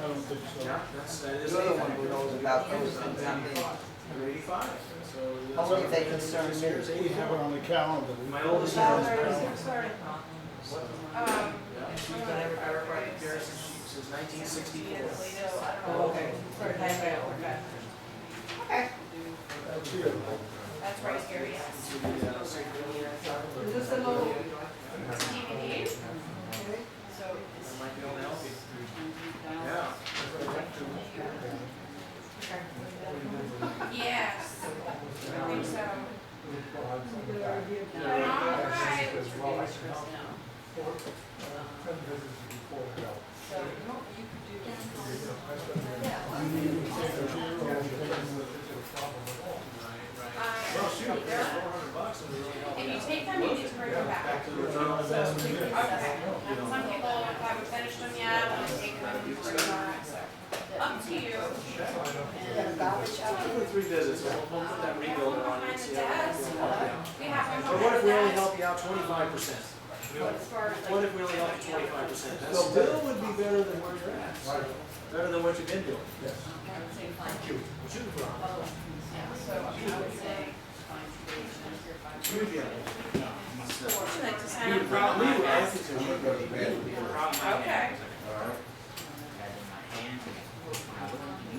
don't think so. yeah, that is You're the one who knows about those things, not me. You're 85, so. Only if they concern me. Here's We have it on the calendar. My oldest is. She's been having chiropractic care since 1964. Oh, okay. Okay, That's here. that's right here, yes. Is this a little? It's a DVD. So I might be able to help you. Yeah. Yes, I think so. All right. Well, shoot, if they're $400 and we really help If you you out. take them, you need to bring them back. Back to the original investment. Okay. Some people haven't finished them yet, want to take them, bring them back, so. Up to you. Typically 3 visits, so we'll put that rebuilder on and Behind see the how desk. we We have one Or what if behind we the only desk. help you out 25%? As far as What if we only help you 25%? That still would be better than where you're at. Better than what you've been doing. Thank you. Shooting for. So I would say. You'd be able to. Would you like to sign You up would for the probably, I class? think it would be a problem. Okay. Alright.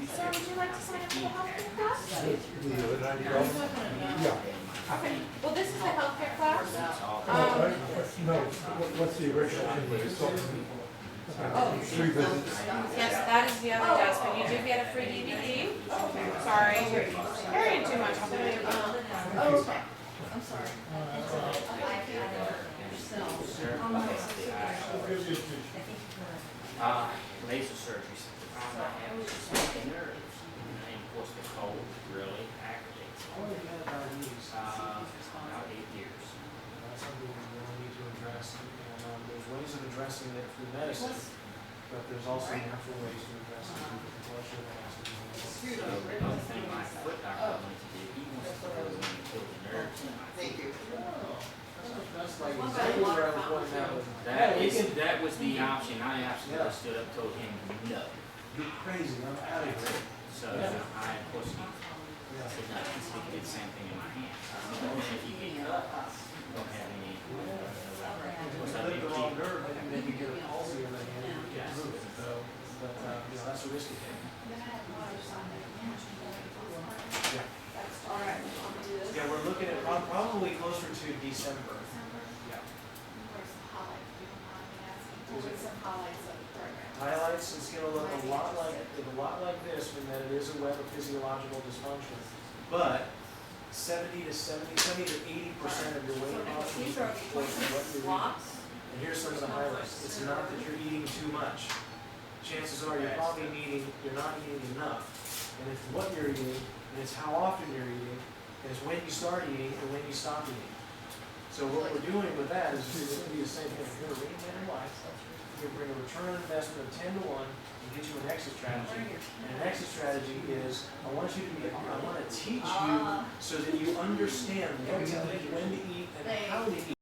So would you like to sign up for the healthcare class? Okay, well, this is the healthcare class. What's the original? Oh, 3 visits. yes, that is the other desk, but you do get a free DVD. Sorry, you're carrying too much. I'll put it down. Oh, okay. I'm sorry. Laser surgery. It was just like a nerve. And of course the cold really aggravates it. About 8 years. That's something we really need to address, and there's ways of addressing it through medicine, but there's also natural ways to address it through the compulsion and acid. So the other thing my foot doctor wanted to do, he wants to go in and kill the nerves in my Thank you. That's like exactly where I was going now with That was the option. I absolutely stood up and told him no. You're crazy, I'm out of here. So I, of course, But not, you can do the same thing in your hands. And then if you get cut, you don't have any. If you clip the wrong nerve, then you get a palsy in the hand and you can't move it. So, but, that's a risky thing. Then I have water on there. Yeah. All right, I'll do this. Yeah, we're looking at probably closer to December. December. Yeah. Where's some highlights? You don't mind me asking? Where's some highlights of the program? Highlights, it's gonna look a lot like this, in that it is a web of physiological dysfunction. But 70 to 80% of your weight loss is These are what you're eating. blocks. And here's some of the highlights. It's not that you're eating too much. Chances are you're probably you're not eating enough. And it's what you're eating, and it's how often you're eating, and it's when you start eating and when you stop eating. So what we're doing with that is it's gonna be the same thing. We're gonna reinvent your life. We're gonna bring a return on investment of 10 to 1 and get you an exit strategy. And an exit strategy is, I want to teach you so that you understand what to eat, when to eat, and how to eat.